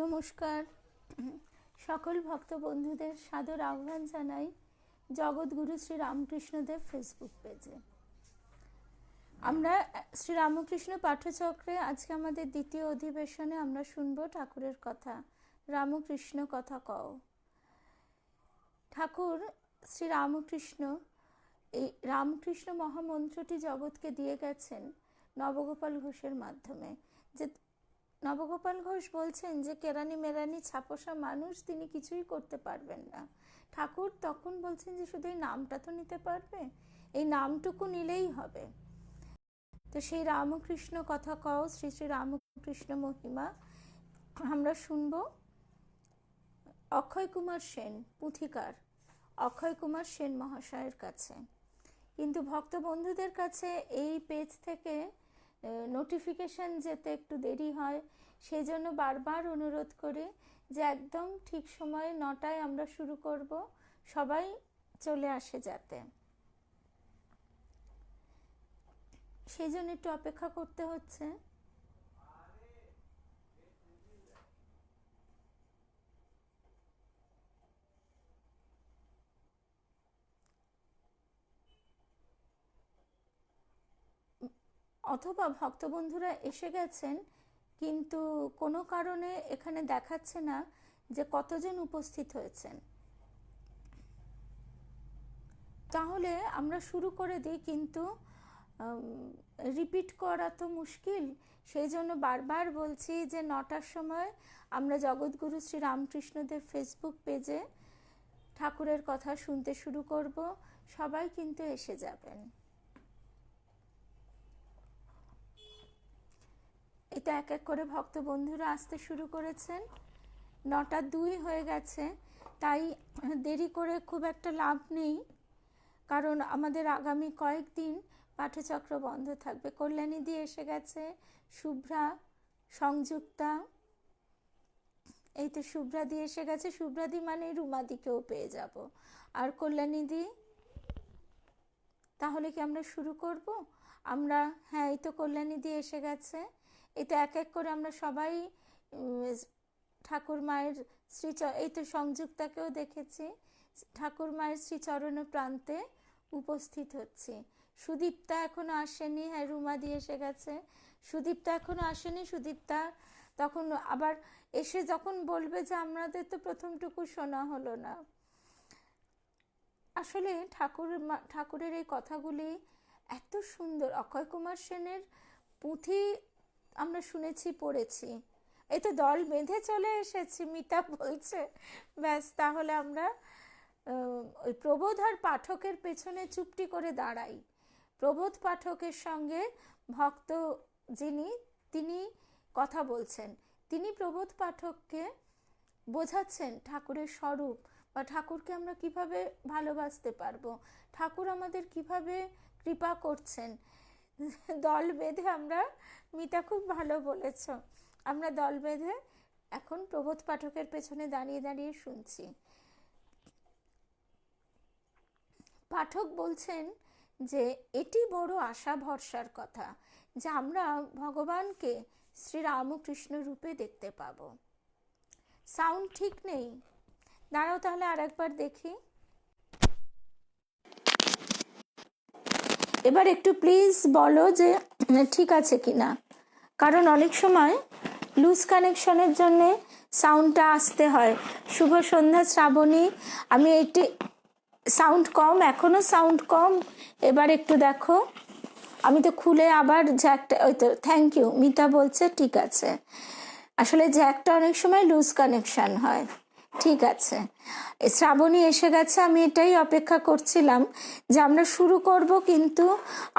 নমস্কার, সকল ভক্ত বন্ধুদের সাদর আহ্বান জানাই জগৎগুরু শ্রী রামকৃষ্ণদেব ফেসবুক পেজে। আমরা শ্রী রামকৃষ্ণ পাঠচক্রে আজকে আমাদের দ্বিতীয় অধিবেশনে আমরা শুনব ঠাকুরের কথা, রামকৃষ্ণ কথা কও। ঠাকুর শ্রী রামকৃষ্ণ এই রামকৃষ্ণ মহামন্ত্রটি জগৎকে দিয়ে গেছেন নবগোপাল ঘোষের মাধ্যমে। যে নবগোপাল ঘোষ বলছেন যে কেরানি মেরানি ছাপোষা মানুষ, তিনি কিছুই করতে পারবেন না। ঠাকুর তখন বলছেন যে শুধু এই নামটা তো নিতে পারবে, এই নামটুকু নিলেই হবে। তো সেই রামকৃষ্ণ কথা কও, শ্রী শ্রী রামকৃষ্ণ মহিমা আমরা শুনব অক্ষয় কুমার সেন, পুথিকার অক্ষয় কুমার সেন মহাশয়ের কাছে। কিন্তু ভক্ত বন্ধুদের কাছে এই পেজ থেকে নোটিফিকেশন যেতে একটু দেরি হয়, সেই জন্য বারবার অনুরোধ করি যে একদম ঠিক সময়ে 9টায় আমরা শুরু করব, সবাই চলে আসে যাতে। সেই জন্য একটু অপেক্ষা করতে হচ্ছে। অথবা ভক্ত বন্ধুরা এসে গেছেন কিন্তু কোনো কারণে এখানে দেখাচ্ছে না যে কতজন উপস্থিত হয়েছেন, তাহলে আমরা শুরু করে দিই। কিন্তু রিপিট করা তো মুশকিল, সেই জন্য বারবার বলছি যে 9টার সময় আমরা জগৎগুরু শ্রী রামকৃষ্ণদেব ফেসবুক পেজে ঠাকুরের কথা শুনতে শুরু করব। সবাই কিন্তু এসে যাবেন। এটা এক এক করে ভক্ত বন্ধুরা আসতে শুরু করেছেন। 9:02 হয়ে গেছে, তাই দেরি করে খুব একটা লাভ নেই, কারণ আমাদের আগামী কয়েকদিন পাঠচক্র বন্ধ থাকবে। কল্যাণীদি এসে গেছে, শুভ্রা, সংযুক্তা, এই তো শুভ্রাদি এসে গেছে। শুভ্রাদি মানে রুমাদিকেও পেয়ে যাব। আর কল্যাণীদি, তাহলে কি আমরা শুরু করব? আমরা, হ্যাঁ, এই তো কল্যাণীদি এসে গেছে। এটা এক এক করে আমরা সবাই ঠাকুর মায়ের শ্রী, এই তো সংযুক্তাকেও দেখেছি, ঠাকুর মায়ের শ্রীচরণ প্রান্তে উপস্থিত হচ্ছি। সুদীপ্তা এখনো আসেনি, হ্যাঁ রুমাদি এসে গেছে। সুদীপ্তা এখনো আসেনি। সুদীপ্তা তখন আবার এসে যখন বলবে যে আমাদের তো প্রথমটুকু শোনা হলো না। আসলে ঠাকুরের এই কথাগুলি এত সুন্দর। অক্ষয় কুমার সেনের পুঁথি আমরা শুনেছি, পড়েছি। এই তো দল বেঁধে চলে এসেছি, মিতা বলছে। ব্যাস, তাহলে আমরা ওই প্রবোধ আর পাঠকের পেছনে চুপটি করে দাঁড়াই। প্রবোধ পাঠকের সঙ্গে ভক্ত যিনি, তিনি কথা বলছেন। তিনি প্রবোধ পাঠককে বোঝাচ্ছেন ঠাকুরের স্বরূপ, বা ঠাকুরকে আমরা কিভাবে ভালোবাসতে পারবো, ঠাকুর আমাদের কিভাবে কৃপা করছেন। দল বেঁধে আমরা, মিতা খুব ভালো বলেছ, আমরা দল বেঁধে এখন প্রবোধ পাঠকের পেছনে দাঁড়িয়ে দাঁড়িয়ে শুনছি। পাঠক বলছেন যে এটি বড় আশা ভরসার কথা যে আমরা ভগবানকে শ্রী রামকৃষ্ণ রূপে দেখতে পাব। সাউন্ড ঠিক নেই, দাঁড়াও তাহলে আর একবার দেখি। এবার একটু প্লিজ বলো যে ঠিক আছে কিনা, কারণ অনেক সময় লুজ কানেকশনের জন্যে সাউন্ডটা আসতে হয়। শুভ সন্ধ্যা শ্রাবণী, আমি এটি সাউন্ড কম, এখনো সাউন্ড কম। এবার একটু দেখো, আমি তো খুলে আবার জ্যাকটা, ওই তো, থ্যাংক ইউ, মিতা বলছে ঠিক আছে। আসলে জ্যাকটা অনেক সময় লুজ কানেকশন হয়। ঠিক আছে, শ্রাবণী এসে গেছে। আমি এটাই অপেক্ষা করছিলাম যে আমরা শুরু করব, কিন্তু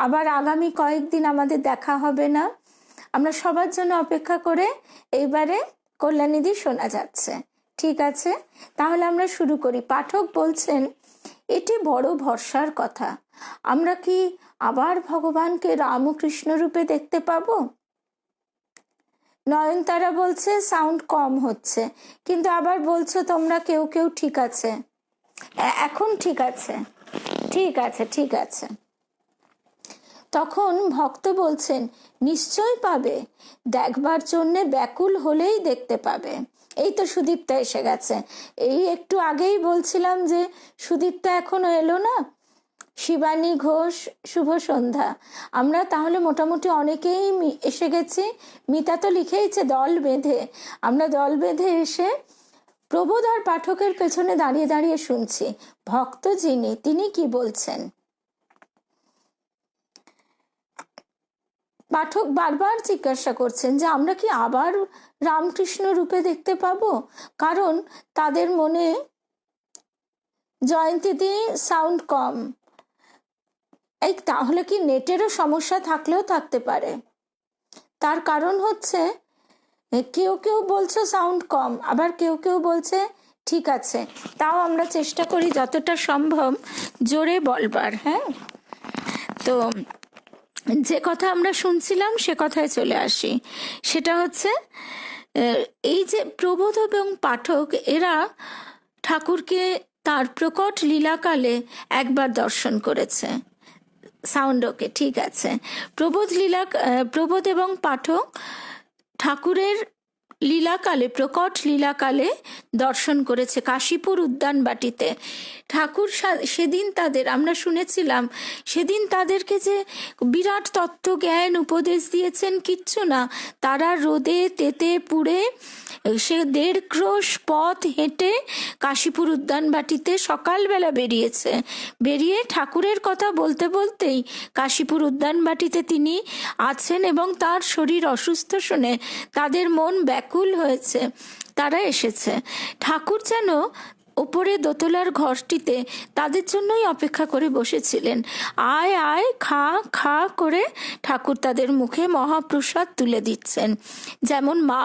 আবার আগামী কয়েকদিন আমাদের দেখা হবে না। আমরা সবার জন্য অপেক্ষা করে এইবারে কল্যাণীদি শোনা যাচ্ছে। ঠিক আছে, তাহলে আমরা শুরু করি। পাঠক বলছেন এটি বড় ভরসার কথা, আমরা কি আবার ভগবানকে রামকৃষ্ণ রূপে দেখতে পাবো? নয়নতারা বলছে সাউন্ড কম হচ্ছে, কিন্তু আবার বলছো তোমরা কেউ কেউ ঠিক আছে। এখন ঠিক আছে, ঠিক আছে, ঠিক আছে। তখন ভক্ত বলছেন নিশ্চয় পাবে, দেখবার জন্যে ব্যাকুল হলেই দেখতে পাবে। এই তো সুদীপ্তা এসে গেছে। এই একটু আগেই বলছিলাম যে সুদীপ্তা এখনো এলো না। শিবানী ঘোষ, শুভ সন্ধ্যা। আমরা তাহলে মোটামুটি অনেকেই এসে গেছি। মিতা তো লিখেইছে দল বেঁধে। আমরা দল বেঁধে এসে প্রবোধ আর পাঠকের পেছনে দাঁড়িয়ে দাঁড়িয়ে শুনছি ভক্ত যিনি তিনি কি বলছেন। পাঠক বারবার জিজ্ঞাসা করছেন যে আমরা কি আবার রামকৃষ্ণ রূপে দেখতে পাবো, কারণ তাদের মনে জয়ন্তীদি সাউন্ড কম। এই তাহলে কি নেটেরও সমস্যা থাকলেও থাকতে পারে। তার কারণ হচ্ছে কেউ কেউ বলছে সাউন্ড কম, আবার কেউ কেউ বলছে ঠিক আছে। তাও আমরা চেষ্টা করি যতটা সম্ভব জোরে বলবার। হ্যাঁ, তো যে কথা আমরা শুনছিলাম সে কথায় চলে আসি। সেটা হচ্ছে এই যে প্রবোধ এবং পাঠক এরা ঠাকুরকে তার প্রকট লীলাকালে একবার দর্শন করেছে। সাউন্ড ওকে, ঠিক আছে। প্রবোধ এবং পাঠক ঠাকুরের লীলাকালে, প্রকট লীলাকালে দর্শন করেছে কাশীপুর উদ্যানবাটিতে। ঠাকুর সেদিন তাদের, আমরা শুনেছিলাম সেদিন তাদেরকে যে বিরাট তত্ত্ব জ্ঞান উপদেশ দিয়েছেন, কিচ্ছু না। তারা রোদে তেতে পুড়ে সে 1.5 ক্রোশ পথ হেঁটে কাশীপুর উদ্যানবাটিতে সকালবেলা বেরিয়েছে। বেরিয়ে ঠাকুরের কথা বলতে বলতেই কাশীপুর উদ্যানবাটিতে তিনি আছেন এবং তার শরীর অসুস্থ শুনে তাদের মন ব্যাকুল হয়েছে। তারা এসেছে। ঠাকুর যেন ওপরে দোতলার ঘরটিতে তাদের জন্যই অপেক্ষা করে বসেছিলেন। আয় আয়, খা খা করে ঠাকুর তাদের মুখে মহাপ্রসাদ তুলে দিচ্ছেন। যেমন মা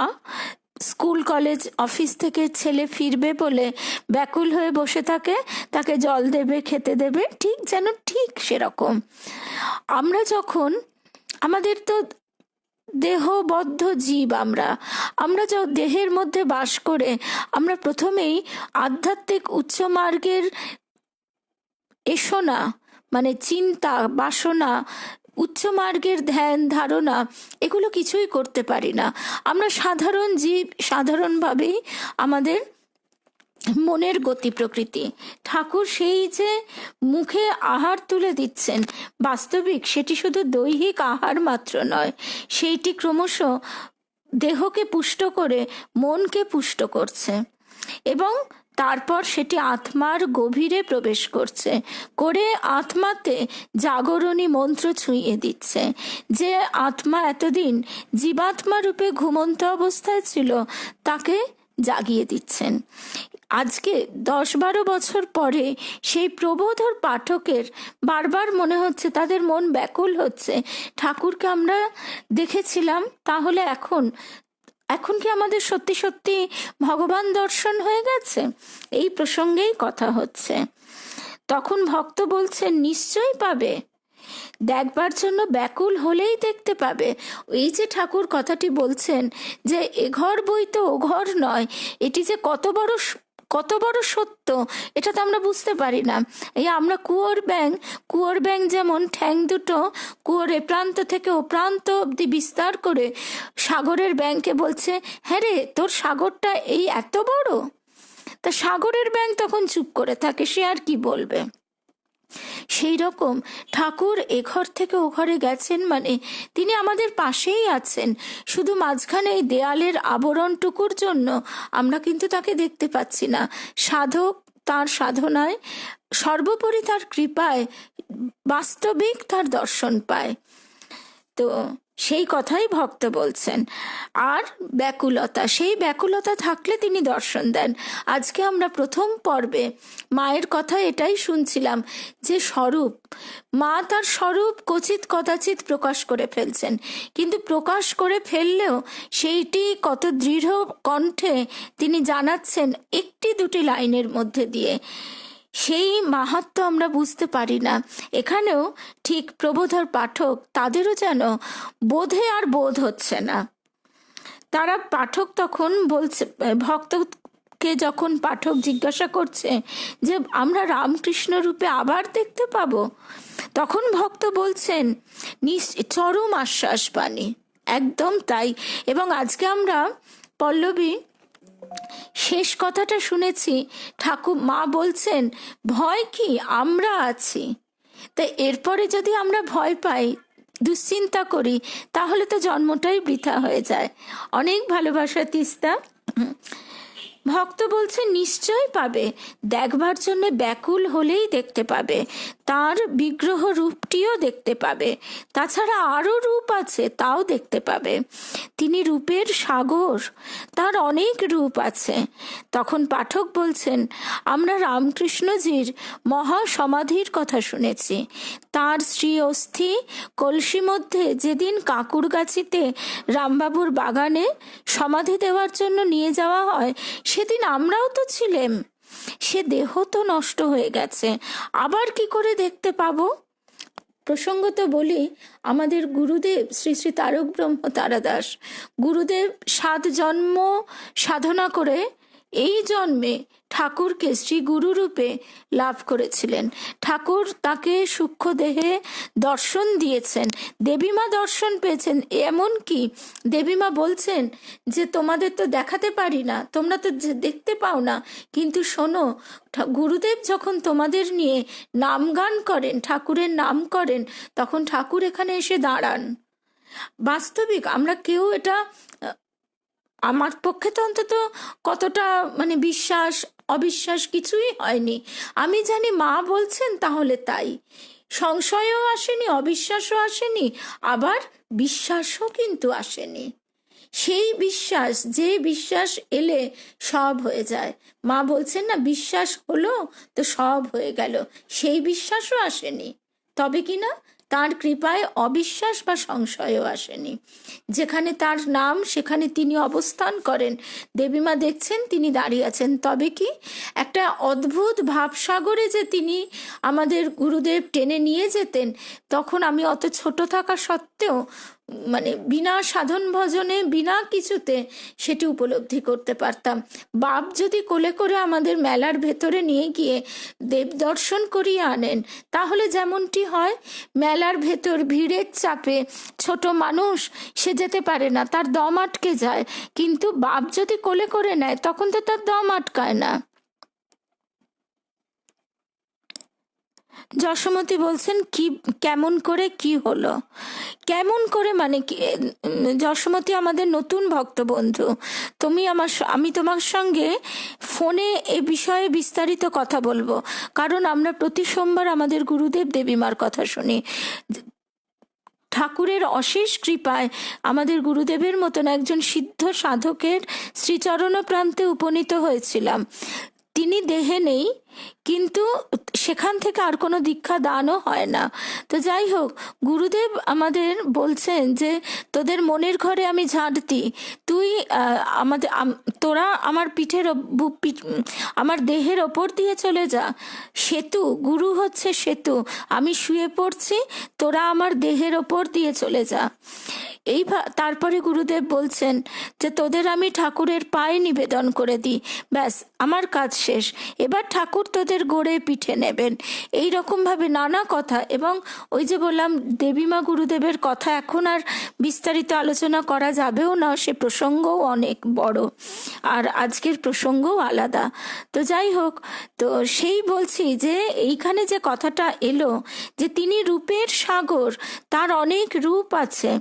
স্কুল কলেজ অফিস থেকে ছেলে ফিরবে বলে ব্যাকুল হয়ে বসে থাকে, তাকে জল দেবে, খেতে দেবে, ঠিক যেন ঠিক সেরকম আমরা যখন, আমাদের তো দেহবদ্ধ জীব, আমরা যে দেহের মধ্যে বাস করে আমরা প্রথমেই আধ্যাত্মিক উচ্চ মার্গের এসোনা মানে চিন্তা বাসনা, উচ্চ মার্গের ধ্যান ধারণা এগুলো কিছুই করতে পারি না। আমরা সাধারণ জীব, সাধারণভাবেই আমাদের মনের গতি প্রকৃতি। ঠাকুর সেই যে মুখে আহার তুলে দিচ্ছেন, বাস্তবিক সেটি শুধু দৈহিক আহার মাত্র নয়, সেইটি ক্রমশ দেহকে পুষ্ট করে মনকে পুষ্ট করছে এবং তারপর সেটি আত্মার গভীরে প্রবেশ করছে, করে আত্মাতে জাগরণী মন্ত্র ছুঁয়ে দিচ্ছে। যে আত্মা এতদিন জীবাত্মা রূপে ঘুমন্ত অবস্থায় ছিল তাকে জাগিয়ে দিচ্ছেন। আজকে 10-12 বছর পরে সেই প্রবোধ আর পাঠকের বারবার মনে হচ্ছে, তাদের মন ব্যাকুল হচ্ছে, ঠাকুরকে আমরা দেখেছিলাম, তাহলে এখন কি আমাদের সত্যি সত্যি ভগবান দর্শন হয়ে গেছে? এই প্রসঙ্গেই কথা হচ্ছে। তখন ভক্ত বলছেন নিশ্চয়ই পাবে, দেখবার জন্য ব্যাকুল হলেই দেখতে পাবে। এই যে ঠাকুর কথাটি বলছেন যে এ ঘর বই তো ও ঘর নয়, এটি যে কত বড় সত্য এটা তো আমরা বুঝতে পারি না। এই আমরা কুয়োর ব্যাং যেমন ঠ্যাং দুটো কুয়োর এ প্রান্ত থেকে ও প্রান্ত অব্দি বিস্তার করে সাগরের ব্যাংকে বলছে, হ্যাঁ রে তোর সাগরটা এই এত বড়। তা সাগরের ব্যাং তখন চুপ করে থাকে, সে আর কি বলবে। সেই রকম ঠাকুর এ ঘর থেকে ও ঘরে গেছেন মানে তিনি আমাদের পাশেই আছেন, শুধু মাঝখানে এই দেয়ালের আবরণটুকুর জন্য আমরা কিন্তু তাকে দেখতে পাচ্ছি না। সাধক তার সাধনায়, সর্বোপরি তার কৃপায় বাস্তবিক তার দর্শন পায়। তো সেই কথাই ভক্ত বলছেন। আর ব্যাকুলতা, সেই ব্যাকুলতা থাকলে তিনি দর্শন দেন। আজকে আমরা প্রথম পর্বে মায়ের কথা এটাই শুনছিলাম যে স্বরূপ, মা তার স্বরূপ কদাচিৎ প্রকাশ করে ফেলছেন, কিন্তু প্রকাশ করে ফেললেও সেইটি কত দৃঢ় কণ্ঠে তিনি জানাচ্ছেন 1-2 লাইনের মধ্যে দিয়ে, সেই মাহাত্ম্য আমরা বুঝতে পারি না। এখানেও ঠিক প্রবোধর পাঠক, তাদেরও যেন বোধে আর বোধ হচ্ছে না। তারা পাঠক তখন বলছে, ভক্ত কে যখন পাঠক জিজ্ঞাসা করছে যে আমরা রামকৃষ্ণ রূপে আবার দেখতে পাবো, তখন ভক্ত বলছেন চরম আশ্বাস বাণী, একদম তাই। এবং আজকে আমরা পল্লবী শেষ কথাটা শুনেছি, ঠাকুর মা বলছেন ভয় কি, আমরা আছি। তাই এরপরে যদি আমরা ভয় পাই, দুশ্চিন্তা করি, তাহলে তো জন্মটাই বৃথা হয়ে যায়। অনেক ভালোবাসা তিস্তা। ভক্ত বলছে নিশ্চয় পাবে, দেখবার জন্য ব্যাকুল হলেই দেখতে পাবে, তার বিগ্রহ রূপটিও দেখতে পাবে, তাছাড়া আরও রূপ আছে তাও দেখতে পাবে। তিনি রূপের সাগর, তার অনেক রূপ আছে। তখন পাঠক বলছেন আমরা রামকৃষ্ণজির মহা সমাধির কথা শুনেছি, তার শ্রী অস্থি কলসি মধ্যে যেদিন কাকুরগাছিতে রামবাবুর বাগানে সমাধি দেওয়ার জন্য নিয়ে যাওয়া হয়, সেদিন আমরাও তো ছিলাম। সে দেহ তো নষ্ট হয়ে গেছে, আবার কি করে দেখতে পাবো? প্রসঙ্গত বলি, আমাদের গুরুদেব শ্রী শ্রী তারক ব্রহ্ম তারাদাস, গুরুদেব 7 জন্ম সাধনা করে এই জন্মে ঠাকুরকে শ্রী গুরু রূপে লাভ করেছিলেন। ঠাকুর তাকে সূক্ষ্ম দেহে দর্শন দিয়েছেন, দেবীমা দর্শন পেয়েছেন। এমন কি দেবীমা বলছেন যে তোমাদের তো দেখাতে পারি না, তোমরা তো দেখতে পাও না, কিন্তু শোনো, গুরুদেব যখন তোমাদের নিয়ে নাম গান করেন, ঠাকুরের নাম করেন, তখন ঠাকুর এখানে এসে দাঁড়ান। বাস্তবিক আমরা কেউ এটা, আমার পক্ষে তো অন্তত কতটা বিশ্বাস অবিশ্বাস কিছুই হয়নি। আমি জানি মা বলছেন, তাহলে তাই। সংশয়ও আসেনি, অবিশ্বাসও আসেনি, আবার বিশ্বাসও কিন্তু আসেনি। সেই বিশ্বাস, যে বিশ্বাস এলে সব হয়ে যায়। মা বলছেন না, বিশ্বাস হলো তো সব হয়ে গেল, সেই বিশ্বাসও আসেনি। তবে কি না, তার কৃপায় অবিশ্বাস বা সংশয়ও আসেনি। যেখানে তার নাম সেখানে তিনি অবস্থান করেন, দেবীমা দেখছেন তিনি দাঁড়িয়ে আছেন। তবে কি একটা অদ্ভুত ভাবসাগরে যে তিনি আমাদের গুরুদেব টেনে নিয়ে যেতেন, তখন আমি অত ছোট থাকা সত্ত্বেও বিনা সাধন ভজনে, বিনা কিছুতে সেটি উপলব্ধি করতে পারতাম। বাপ যদি কোলে করে আমাদের মেলার ভেতরে নিয়ে গিয়ে দেব দর্শন করিয়ে আনেন, তাহলে যেমনটি হয়, মেলার ভেতর ভিড়ের চাপে ছোট মানুষ সে যেতে পারে না, তার দম আটকে যায়। কিন্তু বাপ যদি কোলে করে নেয়, তখন তো তার দম আটকায় না। যশোমতী বলছেন কি, কেমন করে কি হলো, কেমন করে কি? যশোমতী আমাদের নতুন ভক্ত বন্ধু, আমি তোমার সঙ্গে ফোনে এ বিষয়ে বিস্তারিত কথা বলবো, কারণ আমরা প্রতি সোমবার আমাদের গুরুদেব দেবীমার কথা শুনি। ঠাকুরের অশেষ কৃপায় আমাদের গুরুদেবের মতন একজন সিদ্ধ সাধকের শ্রীচরণ প্রান্তে উপনীত হয়েছিলাম। তিনি দেহে নেই, কিন্তু সেখান থেকে আর কোনো দীক্ষা দানও হয় না। তো যাই হোক, গুরুদেব আমাদের বলছেন যে তোদের মনের ঘরে আমি ঝাঁট দিই, তুই তোরা আমার আমার দেহের ওপর দিয়ে চলে যা। সেতু, গুরু হচ্ছে সেতু, আমি শুয়ে পড়ছি, তোরা আমার দেহের ওপর দিয়ে চলে যা। তারপরে গুরুদেব বলছেন যে তোদের আমি ঠাকুরের পায়ে নিবেদন করে দিই, ব্যাস আমার কাজ শেষ, এবার ঠাকুর তোদের গড়ে পিঠে নেবেন। এই রকমভাবে নানা কথা। এবং ওই যে বললাম, দেবীমা গুরুদেবের কথা এখন আর বিস্তারিত আলোচনা করা যাবেও না, সে প্রসঙ্গও অনেক বড়, আর আজকের প্রসঙ্গও আলাদা। তো যাই হোক, তো সেই বলছি যে এইখানে যে কথাটা এলো যে তিনি রূপের সাগর, তার অনেক রূপ আছে।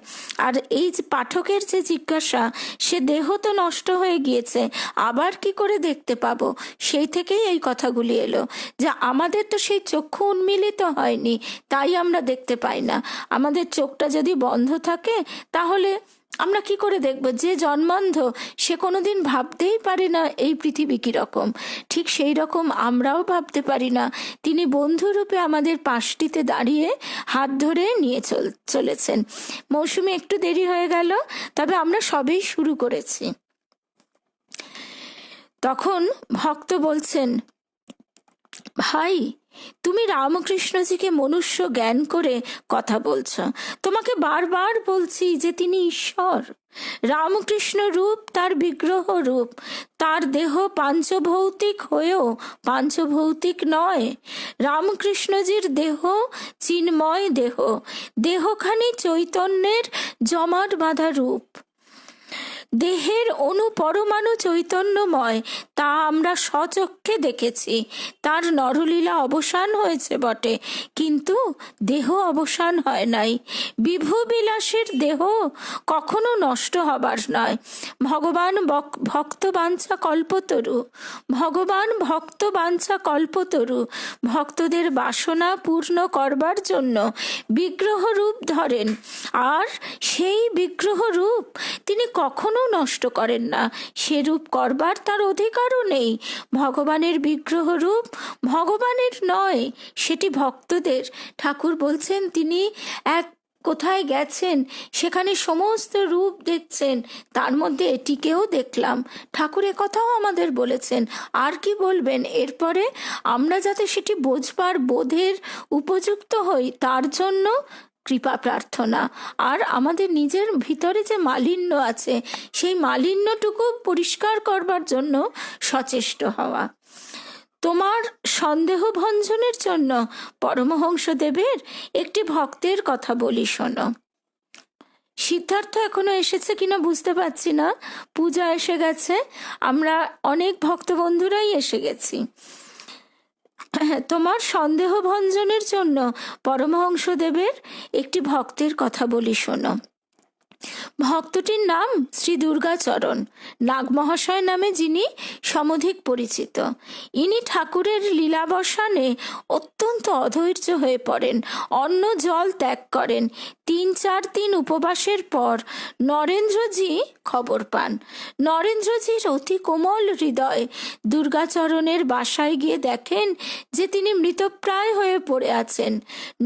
আর এই যে পাঠকের যে জিজ্ঞাসা, সে দেহ তো নষ্ট হয়ে গিয়েছে, আবার কি করে দেখতে পাবো, সেই থেকেই এই কথাগুলি এলো যে আমাদের তো সেই চক্ষু উন্মিলিত হয়নি, তাই আমরা দেখতে পাই না। আমাদের চোখটা যদি বন্ধ থাকে, তাহলে আমরা কি করে দেখব? যে জন্মান্ধ, সে কোনোদিন ভাবতেই পারে না এই পৃথিবী কিরকম। ঠিক সেই রকম আমরাও ভাবতে পারি না তিনি বন্ধুরূপে আমাদের পাশটিতে দাঁড়িয়ে হাত ধরে নিয়ে চলেছেন। মৌসুমি একটু দেরি হয়ে গেল, তবে আমরা সবেই শুরু করেছি। তখন ভক্ত বলছেন, ভাই তুমি রামকৃষ্ণজিকে মনুষ্য জ্ঞান করে কথা বলছো। তোমাকে বারবার বলছি যে তিনি ঈশ্বর। রামকৃষ্ণ রূপ তার বিগ্রহ রূপ, তার দেহ পাঞ্চভৌতিক হয়েও পাঞ্চভৌতিক নয়। রামকৃষ্ণজির দেহ চিন্ময় দেহ, দেহখানি চৈতন্যের জমাট বাঁধা রূপ। দেহের অনুপরমাণু চৈতন্যময়, তা আমরা স্বচক্ষে দেখেছি। তার নরলীলা অবসান হয়েছে বটে, কিন্তু দেহ অবসান হয় নাই। বিভু বিলাসের দেহ কখনো নষ্ট হবার নয়। ভগবান ভক্তবাঞ্ছা কল্পতরু, ভগবান ভক্তবাঞ্ছা কল্পতরু, ভক্তদের বাসনা পূর্ণ করবার জন্য বিগ্রহ রূপ ধরেন, আর সেই বিগ্রহ রূপ তিনি কখনো নষ্ট করেন না। সে রূপ করবার তার অধিকারও নেই। ভগবানের বিগ্রহ রূপ ভগবানের নয়, সেটি ভক্তদের। ঠাকুর বলছেন তিনি এক কোথায় গেছেন, সেখানে সমস্ত রূপ দেখছেন, তার মধ্যে এটিকেও দেখলাম। ঠাকুর কথাও আমাদের বলেছেন। আর কি বলবেন এরপরে? আমরা যাতে সেটি বোঝবার বোধের উপযুক্ত হই, তার জন্য কৃপা প্রার্থনা। আর আমাদের নিজের ভিতরে যে মালিন্য আছে, সেই মালিন্যটুকু পরিষ্কার করবার জন্য সচেষ্ট হওয়া। তোমার সন্দেহ ভঞ্জনের জন্য পরমহংসদেবের একটি ভক্তের কথা বলি, শোনো। সিদ্ধার্থ এখনো এসেছে কিনা বুঝতে পারছি না। পূজা এসে গেছে, আমরা অনেক ভক্ত বন্ধুরাই এসে গেছি। তোমার সন্দেহ ভঞ্জনের জন্য পরমহংসদেবের একটি ভক্তের কথা বলি, শোনো। ভক্তটির নাম শ্রী দুর্গাচরণ, নাগমহাশয় নামে যিনি সমধিক পরিচিত। ইনি ঠাকুরের লীলাবসানে অত্যন্ত অধৈর্য হয়ে পড়েন, অন্ন জল ত্যাগ করেন। 3-4 দিন উপবাসের পর নরেন্দ্রজি খবর পান। নরেন্দ্রজির অতি কোমল হৃদয় দুর্গাচরণের বাসায় গিয়ে দেখেন যে তিনি মৃতপ্রায় হয়ে পড়ে আছেন।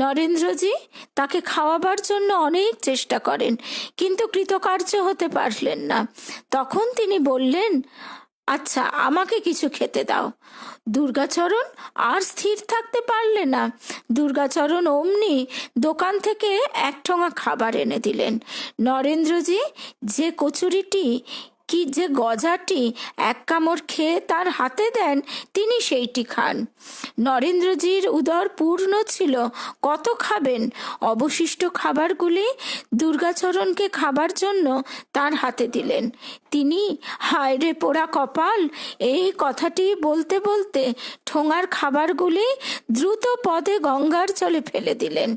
নরেন্দ্রজি তাকে খাওয়াবার জন্য অনেক চেষ্টা করেন, কিন্তু কৃতকার্য হতে পারলেন না। তখন তিনি বললেন, আচ্ছা আমাকে কিছু খেতে দাও। দুর্গাচরণ আর স্থির থাকতে পারলে না। দুর্গাচরণ অমনি দোকান থেকে 1 ঠোঙা খাবার এনে দিলেন। নরেন্দ্রজি যে কচুরিটি কি যে গজাটি 1 কামড় খেয়ে তার হাতে দেন, তিনি সেইটি খান। নরেন্দ্রজির উদর পূর্ণ ছিল, কত খাবেন? অবশিষ্ট খাবারগুলি দুর্গাচরণকে খাবার জন্য তার হাতে দিলেন। তিনি হায় রে পোড়া কপাল, এই কথাটি বলতে বলতে ঠোঙার খাবারগুলি দ্রুত পদে গঙ্গার জলে ফেলে দিলেন।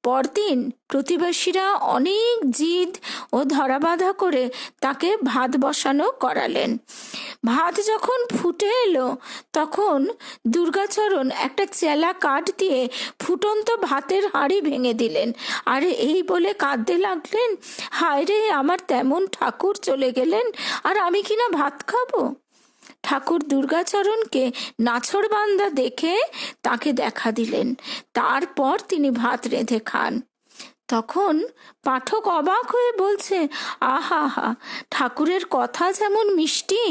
পরদিন প্রতিবেশীরা অনেক জিদ ও ধরাবাঁধা করে তাকে ভাত বসানো করালেন। ভাত যখন ফুটে এলো, তখন দুর্গাচরণ একটা চেলা কাঠ দিয়ে ফুটন্ত ভাতের হাঁড়ি ভেঙে দিলেন। আর এই বলে কাঁদতে লাগলেন, হায় রে, আমার তেমন ঠাকুর চলে গেলেন, আর আমি কিনা ভাত খাবো। ঠাকুর দুর্গাচরণকে নাছোড়বান্দা দেখে তাকে দেখা দিলেন। তারপর তিনি ভাত রেঁধে খান। তখন পাঠক অবাক হয়ে বলছে, আহা হা, ঠাকুরের কথা যেমন মিষ্টি,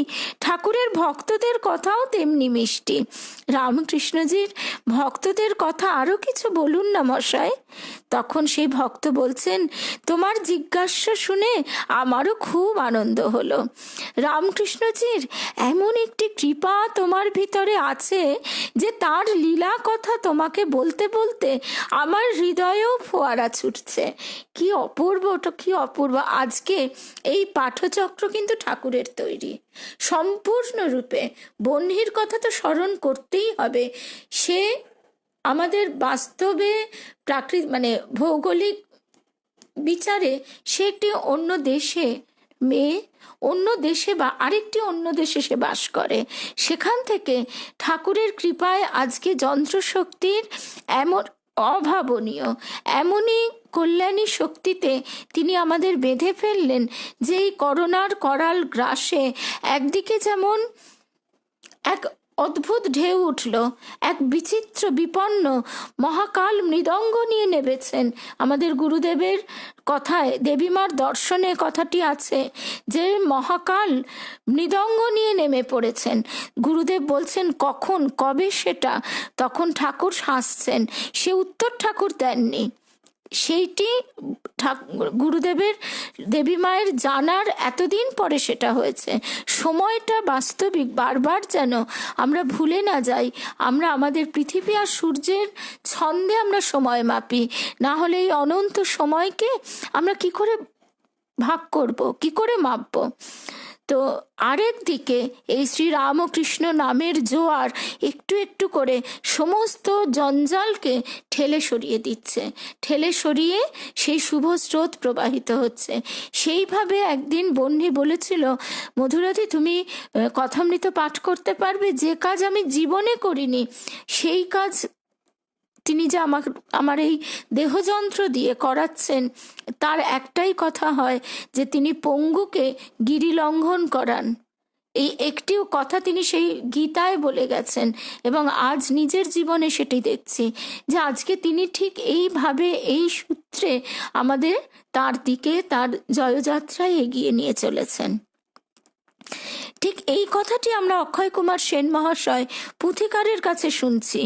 ঠাকুরের ভক্তদের কথাও তেমনি মিষ্টি। রামকৃষ্ণজির ভক্তদের কথা আরো কিছু বলুন না মশাই। তখন সেই ভক্ত বলছেন, তোমার জিজ্ঞাসা শুনে আমারও খুব আনন্দ হলো। রামকৃষ্ণজির এমন একটি কৃপা তোমার ভিতরে আছে যে তার লীলা কথা তোমাকে বলতে বলতে আমার হৃদয়েও ফোয়ারা ছুটছে। কি অপূর্ব, ওটা কি অপূর্ব। আজকে এই পাঠচক্র কিন্তু ঠাকুরের তৈরি সম্পূর্ণরূপে। বহ্নির কথা তো স্মরণ করতেই হবে। সে আমাদের বাস্তবে ভৌগোলিক বিচারে সে একটি অন্য দেশে মেয়ে, অন্য দেশে বা আরেকটি অন্য দেশে সে বাস করে। সেখান থেকে ঠাকুরের কৃপায় আজকে যন্ত্রশক্তির এমন অভাবনীয়, এমনই কল্যাণী শক্তিতে তিনি আমাদের বেঁধে ফেললেন যে এই করোনার করাল গ্রাসে একদিকে যেমন এক অদ্ভুত ঢেউ উঠল, এক বিচিত্র বিপন্ন মহাকাল মৃদঙ্গ নিয়ে নেমেছেন। আমাদের গুরুদেবের কথায়, দেবীমার দর্শনে কথাটি আছে যে মহাকাল মৃদঙ্গ নিয়ে নেমে পড়েছেন। গুরুদেব বলছেন কখন, কবে সেটা? তখন ঠাকুর হাসছেন, সে উত্তর ঠাকুর দেননি। সেইটি গুরুদেবের, দেবী মায়ের জানার এতদিন পরে সেটা হয়েছে। সময়টা বাস্তবিক, বারবার যেন আমরা ভুলে না যাই। আমরা আমাদের পৃথিবী আর সূর্যের ছন্দে আমরা সময় মাপি, না হলে এই অনন্ত সময়কে আমরা কি করে ভাগ করব, কি করে মাপব? তো আরেক দিকে এই শ্রীরামকৃষ্ণ নামের জোয়ার একটু একটু করে সমস্ত জঞ্জালকে ঠেলে সরিয়ে দিচ্ছে, ঠেলে সরিয়ে সেই শুভ স্রোত প্রবাহিত হচ্ছে। সেইভাবে একদিন বহ্নি বলেছিল, মধুরাদি তুমি কথামৃত পাঠ করতে পারবে? যে কাজ আমি জীবনে করিনি সেই কাজ তিনি যে আমার এই দেহযন্ত্র দিয়ে করাচ্ছেন, তার একটাই কথা হয় যে তিনি পঙ্গুকে গিরি লঙ্ঘন করান। এই একটিও কথা তিনি সেই গীতায় বলে গেছেন, এবং আজ নিজের জীবনে সেটি দেখছি যে আজকে তিনি ঠিক এইভাবে, এই সূত্রে আমাদের তার দিকে, তার জয়যাত্রায় এগিয়ে নিয়ে চলেছেন। ঠিক এই কথাটি আমরা অক্ষয় কুমার সেন মহাশয় পুথিকারের কাছে শুনছি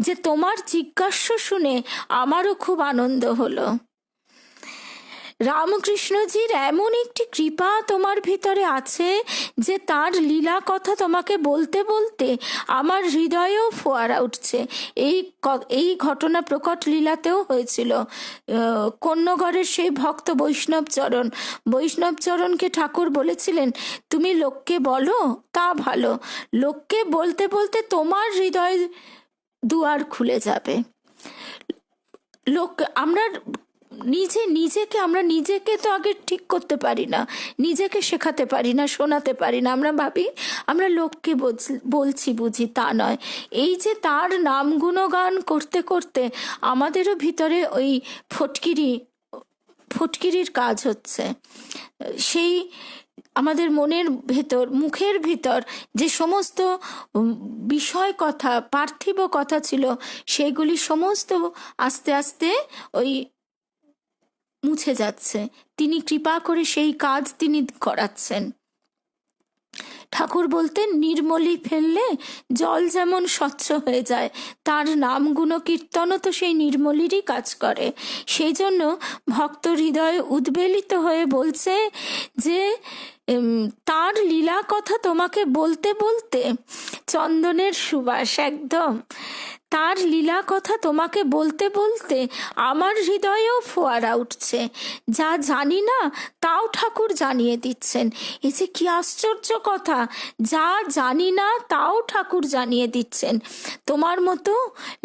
যে তোমার জিজ্ঞাস্য শুনে আমারও খুব আনন্দ হলো। রামকৃষ্ণজির এমন একটি কৃপা তোমার ভিতরে আছে যে তার লীলা কথা তোমাকে বলতে বলতে আমার হৃদয়েও ফোয়ারা উঠছে। এই ঘটনা প্রকট লীলাতেও হয়েছিল। কন্যগড়ের সেই ভক্ত বৈষ্ণবচরণকে ঠাকুর বলেছিলেন, তুমি লোককে বলো তা ভালো, লোককে বলতে বলতে তোমার হৃদয় দুয়ার খুলে যাবে। আমরা নিজেকে তো আগে ঠিক করতে পারি না, নিজেকে শেখাতে পারি না, শোনাতে পারি না। আমরা ভাবি আমরা লোককে বলছি বুঝি, তা নয়। এই যে তার নাম গুণগান করতে করতে আমাদেরও ভিতরে ওই ফটকিরির কাজ হচ্ছে। সেই আমাদের মনের ভেতর, মুখের ভিতর যে সমস্ত বিষয় কথা, পার্থিব কথা ছিল, সেগুলি সমস্ত আস্তে আস্তে ওই মুছে যাচ্ছে। তিনি কৃপা করে সেই কাজ তিনি করাচ্ছেন। ঠাকুর বলতেন, নির্মলি ফেললে জল যেমন স্বচ্ছ হয়ে যায়, তার নাম গুণ কীর্তনও তো সেই নির্মলিরই কাজ করে। সেই জন্য ভক্ত হৃদয় উদ্বেলিত হয়ে বলছে যে তার লীলা কথা তোমাকে বলতে বলতে চন্দনের সুবাস, একদম তার লীলা কথা তোমাকে বলতে বলতে আমার হৃদয়েও ফোয়ারা উঠছে। যা জানি না তাও ঠাকুর জানিয়ে দিচ্ছেন। এই যে কি আশ্চর্য কথা, যা জানি না তাও ঠাকুর জানিয়ে দিচ্ছেন। তোমার মতো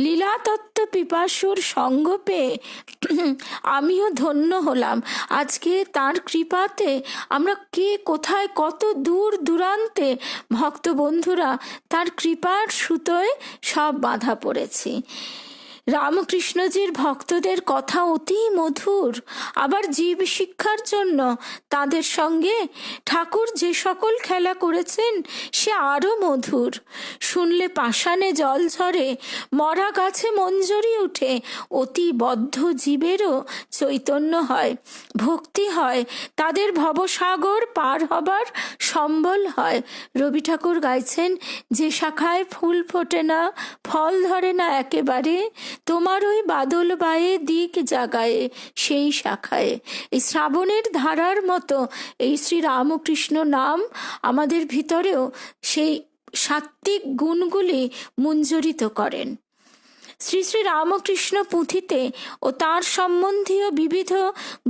লীলাতত্ত্ব পিপাসুর সঙ্গ পেয়ে আমিও ধন্য হলাম। আজকে তার কৃপাতে আমরা কে কোথায়, কত দূর দূরান্তে ভক্ত বন্ধুরা তার কৃপার সুতোয় সব বাঁধা পড়েছি। রামকৃষ্ণজির ভক্তদের কথা অতি মধুর, আবার জীব শিক্ষার জন্য তাদের সঙ্গে ঠাকুর যে সকল খেলা করেছেন সে আরো মধুর। শুনলে পাষাণে জল ঝরে, মরা গাছে মঞ্জরি উঠে, অতি বদ্ধ জীবেরও চৈতন্য হয়, ভক্তি হয়, তাদের ভবসাগর পার হবার সম্বল হয়। রবি ঠাকুর গাইছেন, যে শাখায় ফুল ফোটে না, ফল ধরে না একেবারে, তোমার ওই বাদল বায়ে দিক জাগায়ে সেই শাখায়। এই শ্রাবণের ধারার মতো এই শ্রী রামকৃষ্ণ নাম আমাদের ভিতরেও সেই সাত্ত্বিক গুণগুলি মঞ্জরিত করেন। শ্রী শ্রী রামকৃষ্ণ পুঁথিতে ও তার সম্বন্ধীয় বিবিধ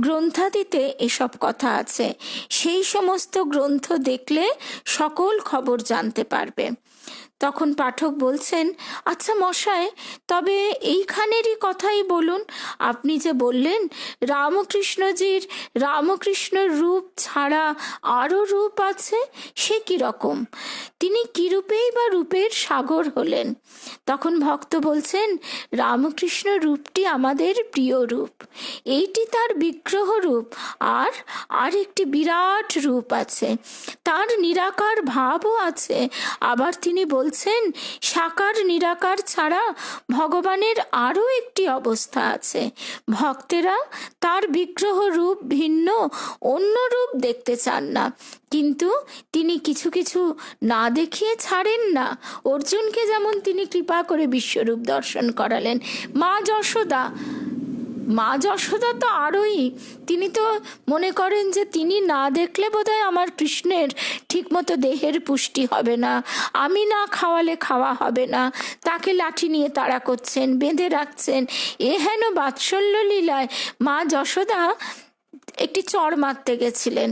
গ্রন্থাদিতে এসব কথা আছে। সেই সমস্ত গ্রন্থ দেখলে সকল খবর জানতে পারবে। তখন পাঠক বলছেন, আচ্ছা মশাই, তবে এইখানেরই কথাই বলুন। আপনি যে বললেন রামকৃষ্ণজির রামকৃষ্ণ রূপ ছাড়া আরও রূপ আছে, সে কি রকম? তিনি কি রূপেই বা রূপের সাগর হলেন? তখন ভক্ত বলছেন, রামকৃষ্ণ রূপটি আমাদের প্রিয় রূপ, এইটি তার বিগ্রহ রূপ। আর একটি বিরাট রূপ আছে, তার নিরাকার ভাবও আছে। আবার তিনি বলছেন, বলছেন সাকার নিরাকার ছাড়া ভগবানের আরও একটি অবস্থা আছে। ভক্তেরা তার বিগ্রহ রূপ ভিন্ন অন্য রূপ দেখতে চান না, কিন্তু তিনি কিছু কিছু না দেখিয়ে ছাড়েন না। অর্জুনকে যেমন তিনি কৃপা করে বিশ্বরূপ দর্শন করালেন। মা যশোদা তো আরোই, তিনি তো মনে করেন যে তিনি না দেখলে বোধহয় আমার কৃষ্ণের ঠিকমতো দেহের পুষ্টি হবে না, আমি না খাওয়ালে খাওয়া হবে না, তাকে লাঠি নিয়ে তাড়া করছেন, বেঁধে রাখছেন। হেন বাৎসল্য লীলায় মা যশোদা একটি চড় মারতে গেছিলেন।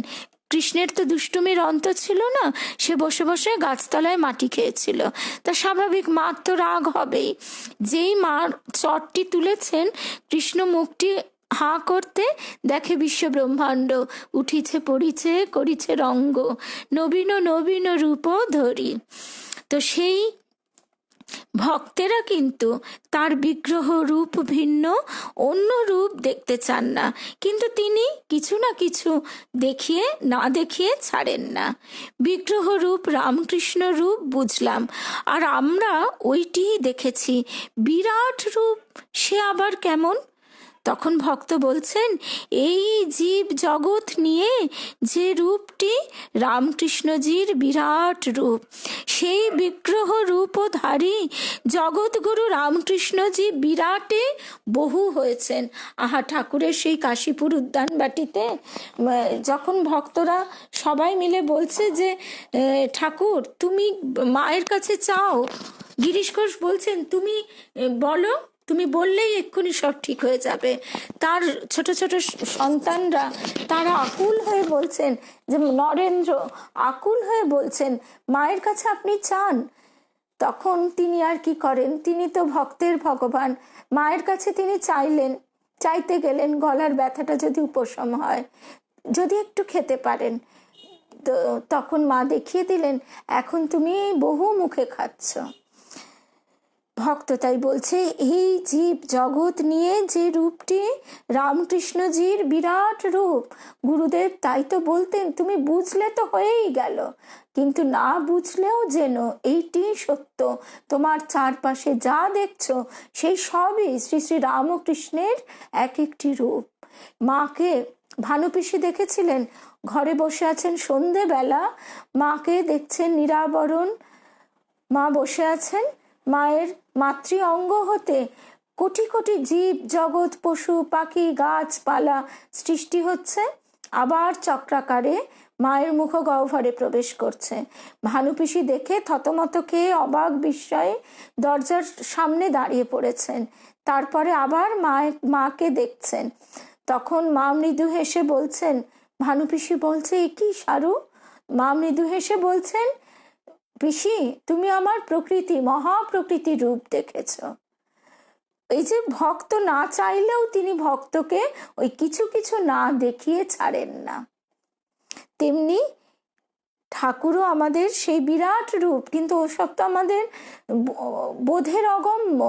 কৃষ্ণের তো দুষ্টুমির অন্ত ছিল না, সে বসে বসে গাছতলায় মাটি খেয়েছিল। তা স্বাভাবিক, মার তো রাগ হবেই। যেই মার চটটি তুলেছেন, কৃষ্ণ মুখটি হাঁ করতে দেখে বিশ্ব ব্রহ্মাণ্ড উঠিছে পড়িছে করিছে রঙ্গ, নবীন নবীন রূপ ধরি। তো সেই ভক্তেরা কিন্তু তার বিগ্রহ রূপ ভিন্ন অন্য রূপ দেখতে চান না, কিন্তু তিনি কিছু না কিছু দেখিয়ে না দেখিয়ে ছাড়েন না। বিগ্রহ রূপ রামকৃষ্ণ রূপ বুঝলাম, আর আমরা ওইটিই দেখেছি। বিরাট রূপ সে আবার কেমন? তখন ভক্ত বলছেন, এই জীব জগৎ নিয়ে যে রূপটি রামকৃষ্ণজির বিরাট রূপ, সেই বিগ্রহ রূপধারী জগৎগুরু রামকৃষ্ণজি বিরাটে বহু হয়েছেন। আহা, ঠাকুরের সেই কাশীপুর উদ্যানবাটিতে যখন ভক্তরা সবাই মিলে বলছে যে ঠাকুর তুমি মায়ের কাছে চাও, গিরিশ ঘোষ বলছেন তুমি বলো, তুমি বললেই এক্ষুনি সব ঠিক হয়ে যাবে। তার ছোট ছোট সন্তানরা তারা আকুল হয়ে বলছেন, যে নরেন্দ্র আকুল হয়ে বলছেন মায়ের কাছে আপনি চান। তখন তিনি আর কি করেন, তিনি তো ভক্তের ভগবান, মায়ের কাছে তিনি চাইতে গেলেন গলার ব্যথাটা যদি উপশম হয়, যদি একটু খেতে পারেন। তো তখন মা দেখিয়ে দিলেন, এখন তুমি বহু মুখে খাচ্ছ। ভক্ত তাই বলছে, এই জীব জগৎ নিয়ে যে রূপটি রামকৃষ্ণজির বিরাট রূপ, গুরুদেব তাই তো বলতেন তুমি বুঝলে তো হয়েই গেল, কিন্তু না বুঝলেও যেন এইটি সত্য, তোমার চারপাশে যা দেখছো সেই সবই শ্রী শ্রী রামকৃষ্ণের এক একটি রূপ। মাকে ভানুপিসি দেখেছিলেন, ঘরে বসে আছেন সন্ধেবেলা, মাকে দেখছেন নিরাবরণ, মা বসে আছেন, মায়ের মাতৃ অঙ্গ হতে কোটি কোটি জীব জগৎ পশু পাখি গাছপালা সৃষ্টি হচ্ছে, আবার চক্রাকারে মায়ের মুখ গহ্বরে প্রবেশ করছে। ভানুপিসি দেখে থতমত খেয়ে অবাক বিস্ময়ে দরজার সামনে দাঁড়িয়ে পড়েছেন। তারপরে আবার মাকে দেখছেন। তখন মা মৃদু হেসে বলছেন, ভানুপিসি বলছে এ কি সারু? মা মৃদু হেসে বলছেন, পিসি তুমি আমার প্রকৃতি মহাপ্রকৃতির রূপ দেখেছ। এই যে ভক্ত না চাইলেও তিনি ভক্তকে ওই কিছু কিছু না দেখিয়ে ছাড়েন না, তেমনি ঠাকুরও আমাদের সেই বিরাট রূপ, কিন্তু ওসব তো আমাদের বোধের অগম্য।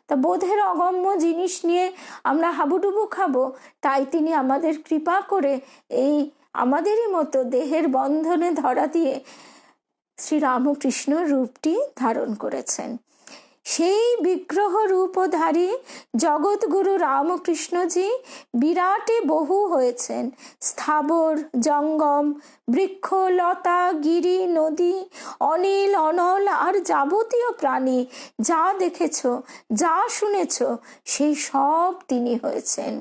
তা বোধের অগম্য জিনিস নিয়ে আমরা হাবুডুবু খাবো, তাই তিনি আমাদের কৃপা করে এই আমাদেরই মতো দেহের বন্ধনে ধরা দিয়ে শ্রীরামকৃষ্ণ রূপটি ধারণ করেছেন। সেই বিগ্রহ রূপধারী জগৎগুরু রামকৃষ্ণজি বিরাটে বহু হয়েছেন। স্থাবর জঙ্গম বৃক্ষ লতা গিরি নদী অনিল অনল আর যাবতীয় প্রাণী যা দেখেছ যা শুনেছ সেই সব তিনি হয়েছেন।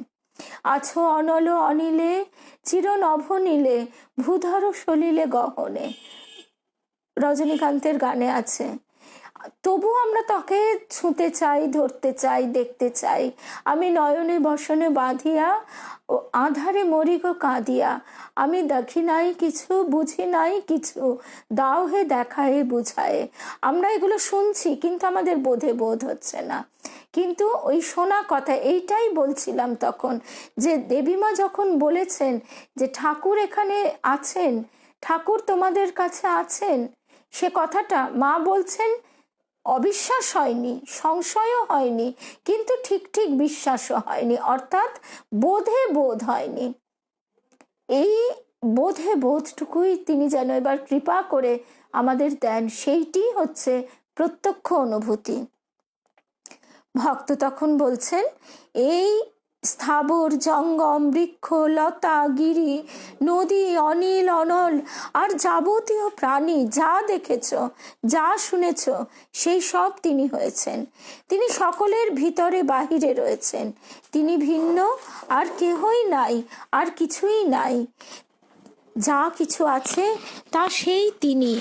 আছো অনল অনিলে চির নভনীলে ভূধর সলিলে গহনে, রজনীকান্তের গানে আছে। তবু আমরা তাকে ছুঁতে চাই, ধরতে চাই, দেখতে চাই। আমি নয়নে বসনে বাঁধিয়া ও আধারে মরি গো কাঁদিয়া, আমি দেখি নাই কিছু বুঝি নাই কিছু, দাও হে দেখায় বুঝায়। আমরা এগুলো শুনছি কিন্তু আমাদের বোধে বোধ হচ্ছে না। কিন্তু ওই শোনা কথা, এইটাই বলছিলাম তখন, যে দেবীমা যখন বলেছেন যে ঠাকুর এখানে আছেন, ঠাকুর তোমাদের কাছে আছেন, সে কথাটা মা বলছেন অবিশ্বাস হয়নি, সংশয়ও হয়নি, কিন্তু ঠিক ঠিক বিশ্বাসও হয়নি, অর্থাৎ বোধে বোধ হয়নি। এই বোধে বোধটুকুই তিনি যেন এবার কৃপা করে আমাদের দেন, সেইটি হচ্ছে প্রত্যক্ষ অনুভূতি। ভক্ত তখন বলছেন, এই স্থাবর জঙ্গম, বৃক্ষ, লতা, গিরি, নদী, অনিল, অনল আর যাবতীয় প্রাণী যা দেখেছ, যা শুনেছ, সেই সব তিনি হয়েছেন। তিনি সকলের ভিতরে বাহিরে রয়েছেন। তিনি ভিন্ন, আর কেহই নাই, আর কিছুই নাই। যা কিছু আছে তা সেই তিনি।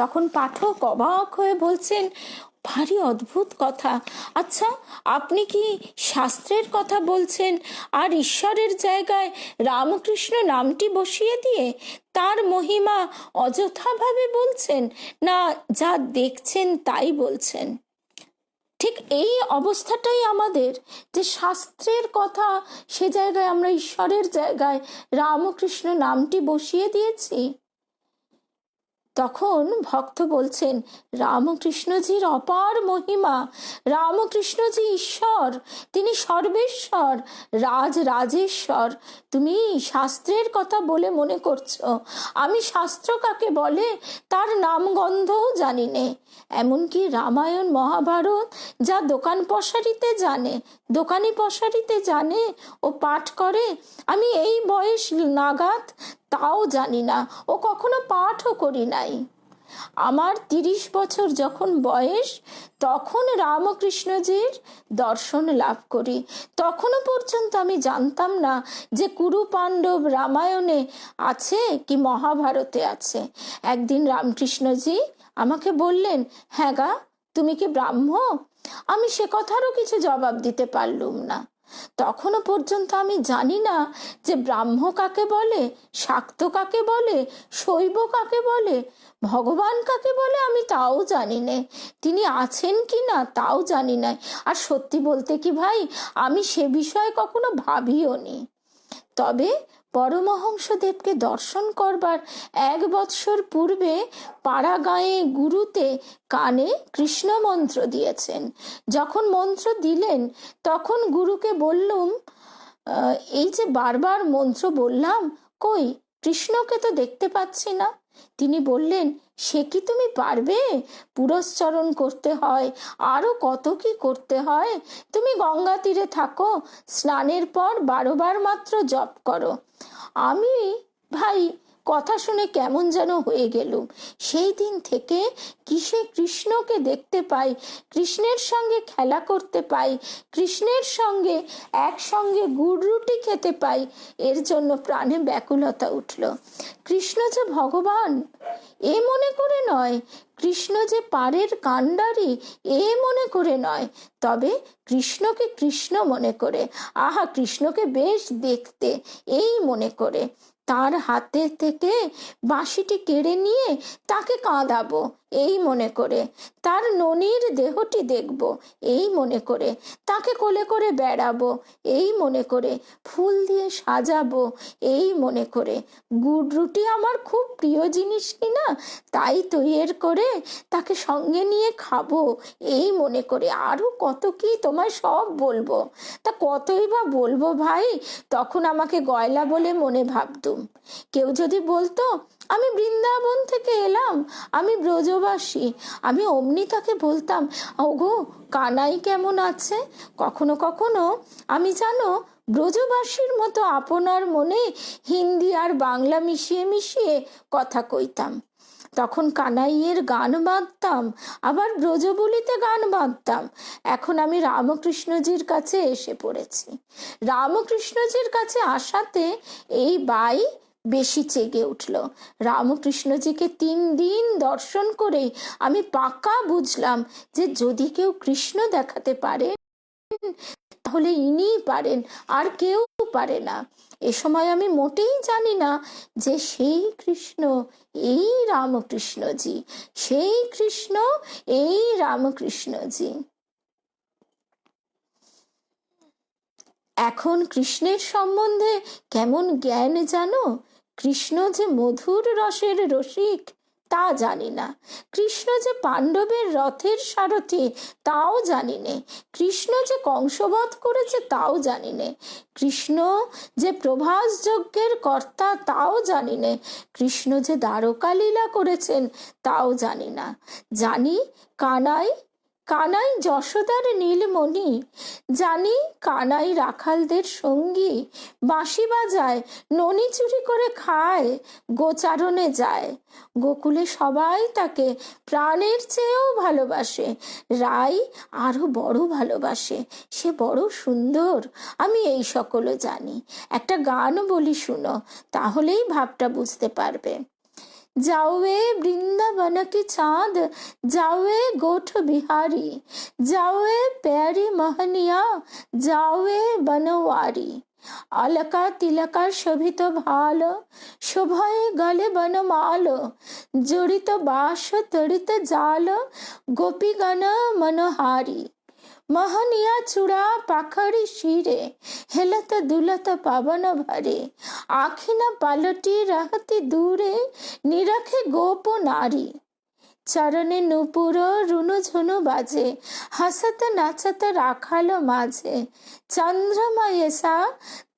তখন পাঠক অবাক হয়ে বলছেন, ভারী অদ্ভুত কথা। আচ্ছা, আপনি কি শাস্ত্রের কথা বলছেন আর ঈশ্বরের জায়গায় রামকৃষ্ণ নামটি বসিয়ে দিয়ে তার মহিমা অযথাভাবে বলছেন, না যা দেখছেন তাই বলছেন? ঠিক এই অবস্থাটাই আমাদের, যে শাস্ত্রের কথা সে জায়গায় আমরা ঈশ্বরের জায়গায় রামকৃষ্ণ নামটি বসিয়ে দিয়েছি। তখন ভক্ত বলছেন, রামকৃষ্ণজির অপার মহিমা, রামকৃষ্ণজি ঈশ্বর, তিনি সর্বেশ্বর, রাজেশ্বর। তুমি শাস্ত্রের কথা বলে মনে করছো আমি শাস্ত্র কাকে বলে তার নামগন্ধও জানি নে। এমনকি রামায়ণ মহাভারত যা দোকান পশারিতে জানে, দোকানি পশারিতে জানে ও পাঠ করে, আমি এই বয়স নাগাদ তাও জানি না ও কখনো পাঠও করি নাই। আমার 30 বছর যখন বয়স, তখন রামকৃষ্ণজির দর্শন লাভ করি। তখনও পর্যন্ত আমি জানতাম না যে কুরু পাণ্ডব রামায়ণে আছে কি মহাভারতে আছে। একদিন রামকৃষ্ণজি আমাকে বললেন, হ্যাঁ গা, তুমি কি ব্রাহ্ম? আমি সে কথারও কিছু জবাব দিতে পারলুম না। তখনও পর্যন্ত আমি জানি না যে ব্রাহ্ম কাকে বলে, শাক্ত কাকে বলে, শৈব কাকে বলে, ভগবান কাকে বলে আমি তাও জানি না। তিনি আছেন কি না তাও জানি না। আর সত্যি বলতে কি ভাই, আমি সে বিষয়ে কখনো ভাবিও নি। তবে পরমহংসদেবকে দর্শন করবার 1 বৎসর পূর্বে পাড়াগাঁয়ে গুরুতে কানে কৃষ্ণ মন্ত্র দিয়েছেন। যখন মন্ত্র দিলেন তখন গুরুকে বললুম, এই যে বারবার মন্ত্র বললাম, কই কৃষ্ণকে তো দেখতে পাচ্ছি না। তিনি বললেন, সে কি তুমি পারবে? পুরস্চরণ করতে হয়, আরো কত কি করতে হয়। তুমি গঙ্গা তীরে থাকো, স্নানের পর 12 বার মাত্র জপ করো। আমি ভাই কথা শুনে কেমন যেন হয়ে গেলুম। সেই দিন থেকে কিসে কৃষ্ণকে দেখতে পাই, কৃষ্ণের সঙ্গে খেলা করতে পাই, কৃষ্ণের সঙ্গে একসঙ্গে গুড় রুটি খেতে পাই, এর জন্য প্রাণে ব্যাকুলতা উঠল। কৃষ্ণ যে ভগবান এ মনে করে নয়, কৃষ্ণ যে পারের কাণ্ডারি এ মনে করে নয়, তবে কৃষ্ণকে কৃষ্ণ মনে করে, আহা কৃষ্ণকে বেশ দেখতে এই মনে করে, তার হাতে থেকে বাঁশিটি কেড়ে নিয়ে তাকে কাঁদাবো এই মনে করে, তার ননির দেহটি দেখব এই মনে করে, তাকে কোলে করে বেড়াবো এই মনে করে, ফুল দিয়ে সাজাবো এই মনে করে। গুড় রুটি আমার খুব প্রিয় জিনিস কিনা, তাই তৈরি করে তাকে সঙ্গে নিয়ে খাবো এই মনে করে। আরো কত কি তোমায় সব বলবো, তা কতই বা বলবো ভাই। তখন আমাকে গয়লা বলে মনে ভাবতুম। কেউ যদি বলতো আমি বৃন্দাবন থেকে এলাম, আমি ব্রজবাসী, আমি অমনি তাকে বলতাম, ওগো কানাই কেমন আছে। কখনো কখনো আমি জানো ব্রজবাসীর মতো আপনার মনে হিন্দি আর বাংলা মিশিয়ে মিশিয়ে কথা কইতাম। তখন কানাইয়ের গান বাঁধতাম, আবার ব্রজবুলিতে গান বাঁধতাম। এখন আমি রামকৃষ্ণজির কাছে এসে পড়েছি। রামকৃষ্ণজির কাছে আসাতে এই বাই বেশি চেগে উঠল। রামকৃষ্ণজিকে 3 দিন দর্শন করে আমি পাকা বুঝলাম যে যদি কেউ কৃষ্ণ দেখাতে পারে তাহলে ইনিই পারেন, আর কেউ পারে না। এ সময় আমি মোটেই জানি না যে সেই কৃষ্ণ এই রামকৃষ্ণজি, সেই কৃষ্ণ এই রামকৃষ্ণজি। এখন কৃষ্ণের সম্বন্ধে কেমন জ্ঞান জানো? কৃষ্ণ যে মধুর রসের রসিক তা জানি না। কৃষ্ণ যে পাণ্ডবের রথের সারথি তাও জানি নে। কৃষ্ণ যে কংসবধ করেছে তাও জানি নে। কৃষ্ণ যে প্রভাস যজ্ঞের কর্তা তাও জানি নে। কৃষ্ণ যে দ্বারকা লীলা করেছেন তাও জানি না। জানি কানাই কানাই যশোদার নীলমণি, জানি কানাই রাখালদের সঙ্গী, বাঁশি বাজায়, ননি চুরি করে খায়, গোচারণে যায়। গোকুলে সবাই তাকে প্রাণের চেয়েও ভালোবাসে, রাই আরো বড় ভালোবাসে, সে বড় সুন্দর। আমি এই সকলও জানি। একটা গান বলি, শুনো, তাহলেই ভাবটা বুঝতে পারবে। जाओए वृंदावन की चांद, जाओए गोठ बिहारी, जाओए प्यारी महनिया, जाओए बनवारी, अलका तिलका शोभित भाल, शोभाए गले बनमाल, जड़ित बास तड़ित जाल, गोपीगण मनोहारी, महनिया चूड़ा पाखड़ी शीरे, हेलत दुलत पावन भरे, आखि न पालटी रहती दूरे, निरखे गोप नारी, चरणे नुपुर रुनु झुनु बाजे, हसत नाचत राखाल माझे, चंद्रमा ऐसा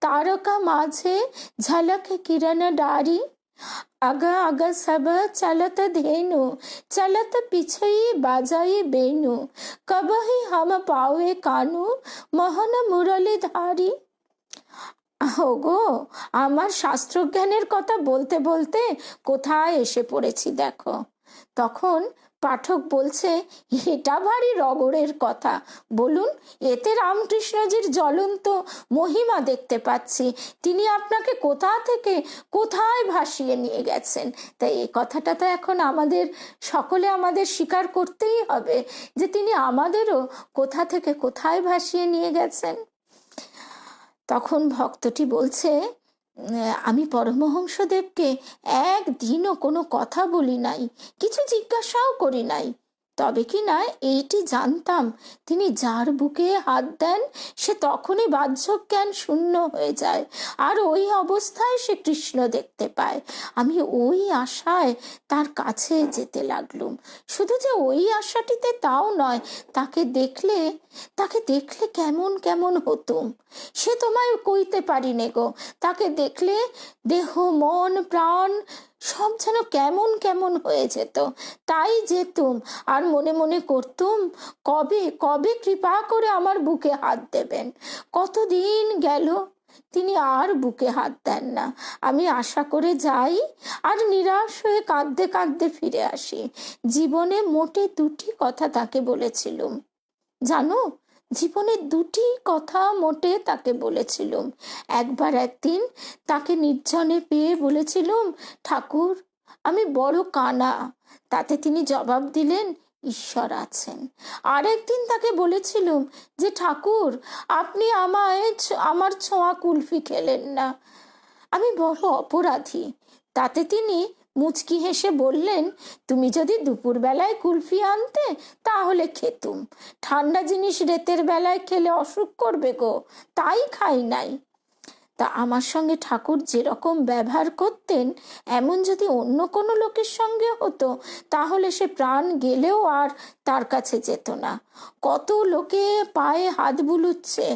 तारका माझे, झलक किरण डारी, आगा आगा सब चलत धेनु, चलत पिछई बाजाई बेनु, कबही हम पावे कानु, मोहन मुरली धारी। ওগো, আমার শাস্ত্রজ্ঞানের কথা বলতে বলতে কোথায় এসে পড়েছি দেখো। তখন পাঠক বলছে, এটা ভারী রগড়ের কথা, বলুন, এতে রামকৃষ্ণজির জ্বলন্ত মহিমা দেখতে পাচ্ছি। তিনি আপনাকে কোথা থেকে কোথায় ভাসিয়ে নিয়ে গেছেন। তাই এই কথাটা তো এখন আমাদের স্বীকার করতেই হবে যে তিনি আমাদেরও কোথা থেকে কোথায় ভাসিয়ে নিয়ে গেছেন। তখন ভক্তটি বলছে, আমি পরমহংসদেবকে একদিনও কোনো কথা বলি নাই, কিছু জিজ্ঞাসাও করি নাই। তবে কি না এইটি জানতাম, তিনি যার বুকে হাত দেন সে তখনই বাহ্যজ্ঞান শূন্য হয়ে যায়, আর ওই অবস্থায় সে কৃষ্ণ দেখতে পায়। আমি ওই আশায় তার কাছে যেতে লাগলুম। শুধু যে ওই আশাটিতে তাও নয়, তাকে দেখলে কেমন কেমন হতুম সে তোমায় কইতে পারি নে গো। তাকে দেখলে দেহ মন প্রাণ সব যেন কেমন কেমন হয়ে যেত। তাই যেতুম আর মনে মনে করতুম, কবে কবে কৃপা করে আমার বুকে হাত দেবেন। কতদিন গেল তিনি আর বুকে হাত দেন না। আমি আশা করে যাই আর নিরাশ হয়ে কাঁদতে কাঁদতে ফিরে আসি। জীবনে মোটে দুটি কথা তাকে বলেছিলুম, জানো, জীবনে দুটি কথা মোটে তাকে বলেছিলুম। একদিন তাকে নির্জনে পেয়ে বলেছিলুম, ঠাকুর আমি বড় কানা। তাতে তিনি জবাব দিলেন, ঈশ্বর আছেন। আরেকদিন তাকে বলেছিলুম যে ঠাকুর আপনি আমার ছোঁয়া কুলফি খেলেন না, আমি বড় অপরাধী। তাতে তিনি মুচকি হেসে বললেন, তুমি যদি দুপুর বেলায় কুলফি আনতে তাহলে খেতুম, ঠান্ডা জিনিস রাতের বেলায় খেলে অসুখ করবে গো, তাই খাই নাই। তা আমার সঙ্গে ঠাকুর যেরকম ব্যবহার করতেন, এমন যদি অন্য কোনো লোকের সঙ্গে হতো তাহলে সে প্রাণ গেলেও আর তার কাছে যেত না। কত লোকে পায়ে হাত বুলুচ্ছে,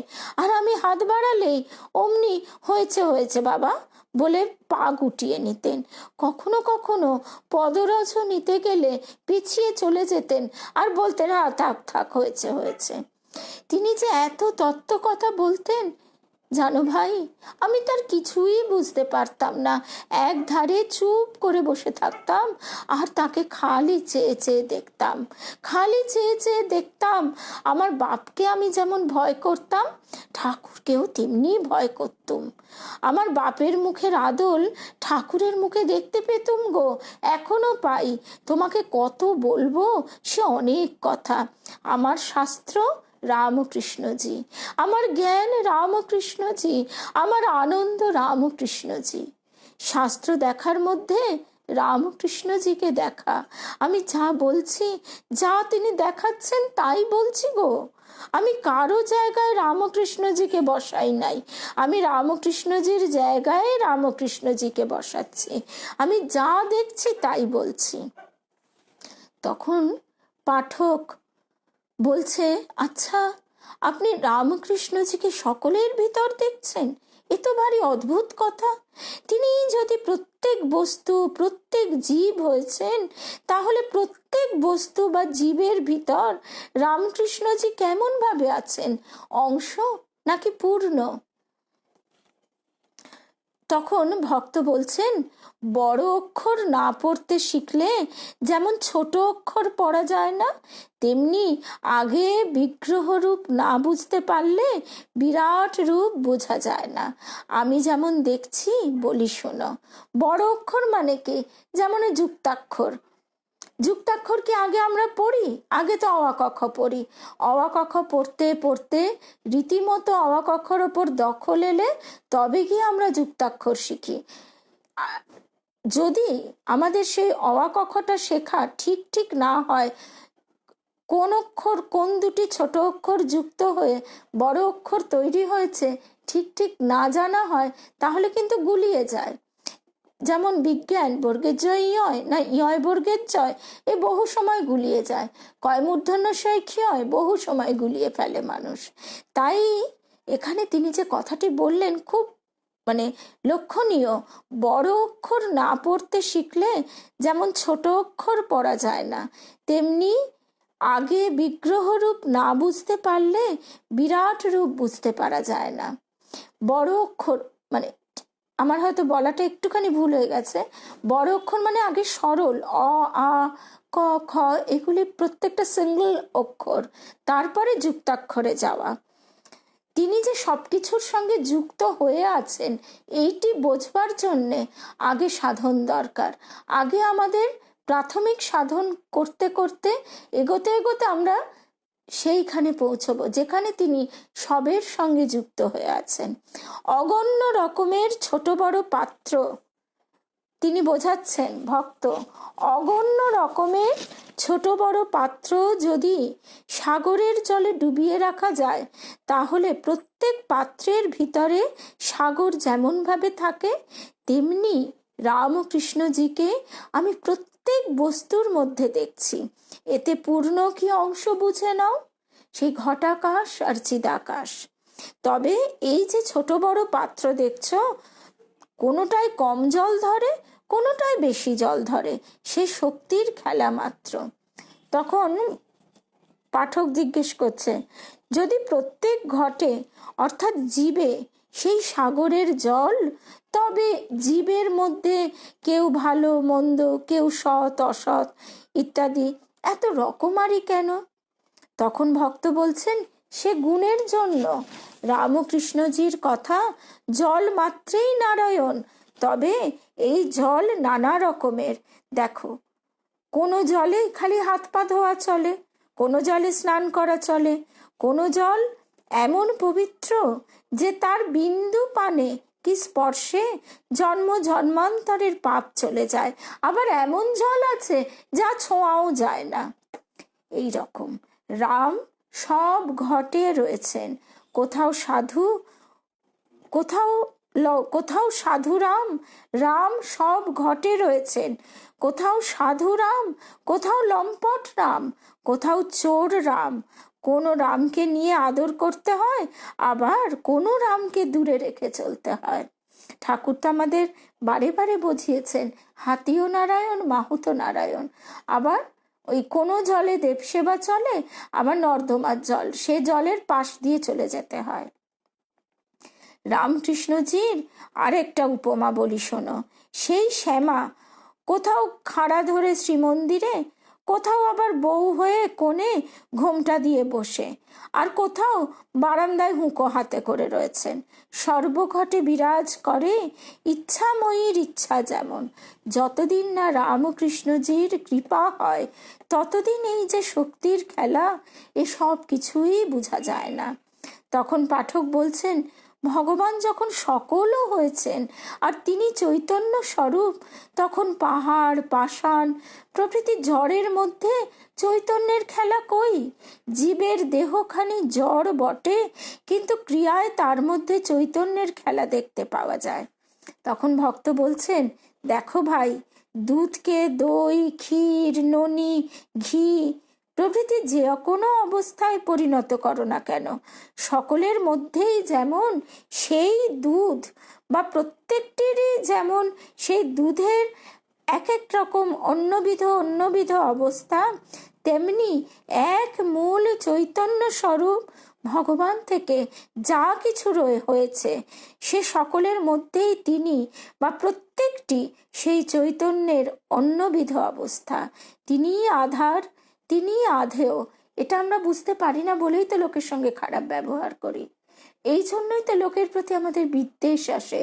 আর আমি হাত বাড়ালেই অমনি হয়েছে হয়েছে বাবা বলে পা গুটিয়ে নিতেন। কখনো কখনো পদরজ নিতে গেলে পিছিয়ে চলে যেতেন আর বলতেন, থাক থাক, হয়েছে হয়েছে। তিনি যে এত তত্ত্ব কথা বলতেন, জানো ভাই, আমি তার কিছুই বুঝতে পারতাম না। এক ধারে চুপ করে বসে থাকতাম আর তাকে খালি চেয়ে চেয়ে দেখতাম। আমার বাপকে আমি যেমন ভয় করতাম, ঠাকুরকেও তেমনি ভয় করতুম। আমার বাপের মুখের আদল ঠাকুরের মুখে দেখতে পেতুম গো, এখনো পাই। তোমাকে কত বলবো, সে অনেক কথা। আমার শাস্ত্র রামকৃষ্ণজি, আমার জ্ঞান রামকৃষ্ণজি, আমার আনন্দ রামকৃষ্ণজি। শাস্ত্র দেখার মধ্যে রামকৃষ্ণজিকে দেখা। আমি যা বলছি, যা তিনি দেখাচ্ছেন তাই বলছি গো। আমি কারো জায়গায় রামকৃষ্ণজিকে বসাই নাই, আমি রামকৃষ্ণজির জায়গায় রামকৃষ্ণজিকে বসাচ্ছি। আমি যা দেখছি তাই বলছি। তখন পাঠক বলছে, আচ্ছা, আপনি রামকৃষ্ণজিকে সকলের ভিতর দেখছেন? এ তো ভারী অদ্ভুত কথা। তিনি যদি প্রত্যেক বস্তু, প্রত্যেক জীব হয়েছেন, তাহলে প্রত্যেক বস্তু বা জীবের ভিতর রামকৃষ্ণজি কেমন ভাবে আছেন? অংশ নাকি পূর্ণ? তখন ভক্ত বলছেন, বড় অক্ষর না পড়তে শিখলে যেমন ছোট অক্ষর পড়া যায় না, তেমনি আগে বিগ্রহ রূপ না বুঝতে পারলে বিরাট রূপ বোঝা যায় না। আমি যেমন দেখছি বলি শোনো। বড় অক্ষর মানে কি? যেমন যুক্তাক্ষর। যুক্তাক্ষর কি আগে আমরা পড়ি? আগে তো অ আ ক খ পড়ি। অ আ ক খ পড়তে পড়তে রীতিমতো অ আ ক খর ওপর দখল এলে তবে গিয়ে আমরা যুক্তাক্ষর শিখি। যদি আমাদের সেই অ আ ক খটা শেখা ঠিক ঠিক না হয়, কোন অক্ষর, কোন দুটি ছোট অক্ষর যুক্ত হয়ে বড় অক্ষর তৈরি হয়েছে ঠিক ঠিক না জানা হয়, তাহলে কিন্তু গুলিয়ে যায়। যেমন বিজ্ঞান বর্গের জয় ইয় না ইয় বর্গের জয়, এ বহু সময় গুলিয়ে যায়। কয় মূর্ধন্য ষয় ক্ষয় বহু সময় গুলিয়ে ফেলে মানুষ। তাই এখানে তিনি যে কথাটি বললেন খুব লক্ষণীয়। বড় অক্ষর না পড়তে শিখলে যেমন ছোট অক্ষর পড়া যায় না, তেমনি আগে বিগ্রহ রূপ না বুঝতে পারলে বিরাট রূপ বুঝতে পারা যায় না। বড় অক্ষর আমার হয়তো বলাটা একটুখানি ভুল হয়ে গেছে। বড় অক্ষর মানে আগে সরল অ আ ক খ, এগুলি প্রত্যেকটা সিঙ্গল অক্ষর, তারপরে যুক্তাক্ষরে যাওয়া। তিনি যে সবকিছুর সঙ্গে যুক্ত হয়ে আছেন এইটি বোঝবার জন্যে আগে সাধন দরকার। আগে আমাদের প্রাথমিক সাধন করতে করতে এগোতে এগোতে আমরা সেইখানে পৌঁছবো যেখানে তিনি সবের সঙ্গে যুক্ত হয়ে আছেন। অগণ্য রকমের ছোট বড় পাত্র তিনি বোঝাচ্ছেন ভক্ত। অগণ্য রকমের ছোট বড় পাত্র যদি সাগরের জলে ডুবিয়ে রাখা যায়, তাহলে প্রত্যেক পাত্রের ভিতরে সাগর যেমন ভাবে থাকে, তেমনি রামকৃষ্ণজিকে আমি প্রত্যেক বস্তুর মধ্যে দেখছি। এতে পূর্ণ কি অংশ বুঝে নাও, সেই ঘটাকাশ আর চিদাকাশ। তবে এই যে ছোট বড় পাত্র দেখছ, কোনোটায় কম জল ধরে, কোনোটায় বেশি জল ধরে, সে শক্তির খেলা মাত্র। তখন পাঠক জিজ্ঞেস করছে, যদি প্রত্যেক ঘটে অর্থাৎ জীবে সেই সাগরের জল, তবে জীবের মধ্যে কেউ ভালো মন্দ, কেউ সৎ অসৎ ইত্যাদি এত রকমারি কেন? তখন ভক্ত বলছেন, সে গুণের জন্য। রামকৃষ্ণজির কথা, জল মাত্রেই নারায়ণ, তবে এই জল নানা রকমের। দেখো, কোনো জলে খালি হাত পা ধোয়া চলে, কোনো জলে স্নান করা চলে, কোনো জল এমন পবিত্র যে তার বিন্দু পানে কি স্পর্শে জন্ম জন্মান্তরের পাপ চলে যায়। আবার এমন জল আছে যা ছোঁয়াও যায় না। এই রকম রাম সব ঘটে রয়েছেন। কোথাও সাধু, কোথাও সাধু রাম, রাম সব ঘটে রয়েছেন। কোথাও সাধু রাম, কোথাও লম্পট রাম, কোথাও চোর রাম। কোনো রামকে নিয়ে আদর করতে হয়, আবার কোনো রামকে দূরে রেখে চলতে হয়। ঠাকুর তো আমাদের বারে বারে বুঝিয়েছেন, হাতিও নারায়ণ, মাহুতো নারায়ণ। আবার ওই কোনো জলে দেবসেবা চলে, আবার নর্দমার জল, সে জলের পাশ দিয়ে চলে যেতে হয়। রামকৃষ্ণজির আরেকটা উপমা বলি শোনো। সেই শ্যামা কোথাও খাড়া ধরে শ্রীমন্দিরে, কোথাও আবার বউ হয়ে কোণে ঘোমটা দিয়ে বসে, আর কোথাও বারান্দায় হুঁকো হাতে করে রয়েছেন। সর্বঘটে বিরাজ করে ইচ্ছাময়ীর ইচ্ছা যেমন। যতদিন না রামকৃষ্ণজির কৃপা হয়, ততদিন এই যে শক্তির খেলা, এ সব কিছুই বোঝা যায় না। তখন পাঠক বলছেন, ভগবান যখন সকলও হয়েছেন আর তিনি চৈতন্য স্বরূপ, তখন পাহাড় পাষাণ প্রভৃতি জড়ের মধ্যে চৈতন্যের খেলা কই? জীবের দেহখানি জড় বটে, কিন্তু ক্রিয়ায় তার মধ্যে চৈতন্যের খেলা দেখতে পাওয়া যায়। তখন ভক্ত বলছেন, দেখো ভাই, দুধকে দই, ক্ষীর, ননি, ঘি প্রভৃতি যে কোনো অবস্থায় পরিণত করো না কেন, সকলের মধ্যেই যেমন সেই দুধ বা প্রত্যেকটিরই যেমন সেই দুধের এক এক রকম অন্যবিধ অবস্থা, তেমনি এক মূল চৈতন্য স্বরূপ ভগবান থেকে যা কিছু হয়েছে সে সকলের মধ্যেই তিনি বা প্রত্যেকটি সেই চৈতন্যের অন্যবিধ অবস্থা। তিনিই আধার, তিনিই আধেয়। এটা আমরা বুঝতে পারি না বলেই তো লোকের সঙ্গে খারাপ ব্যবহার করি। এই জন্যই তো লোকের প্রতি আমাদের বিদ্বেষ আসে,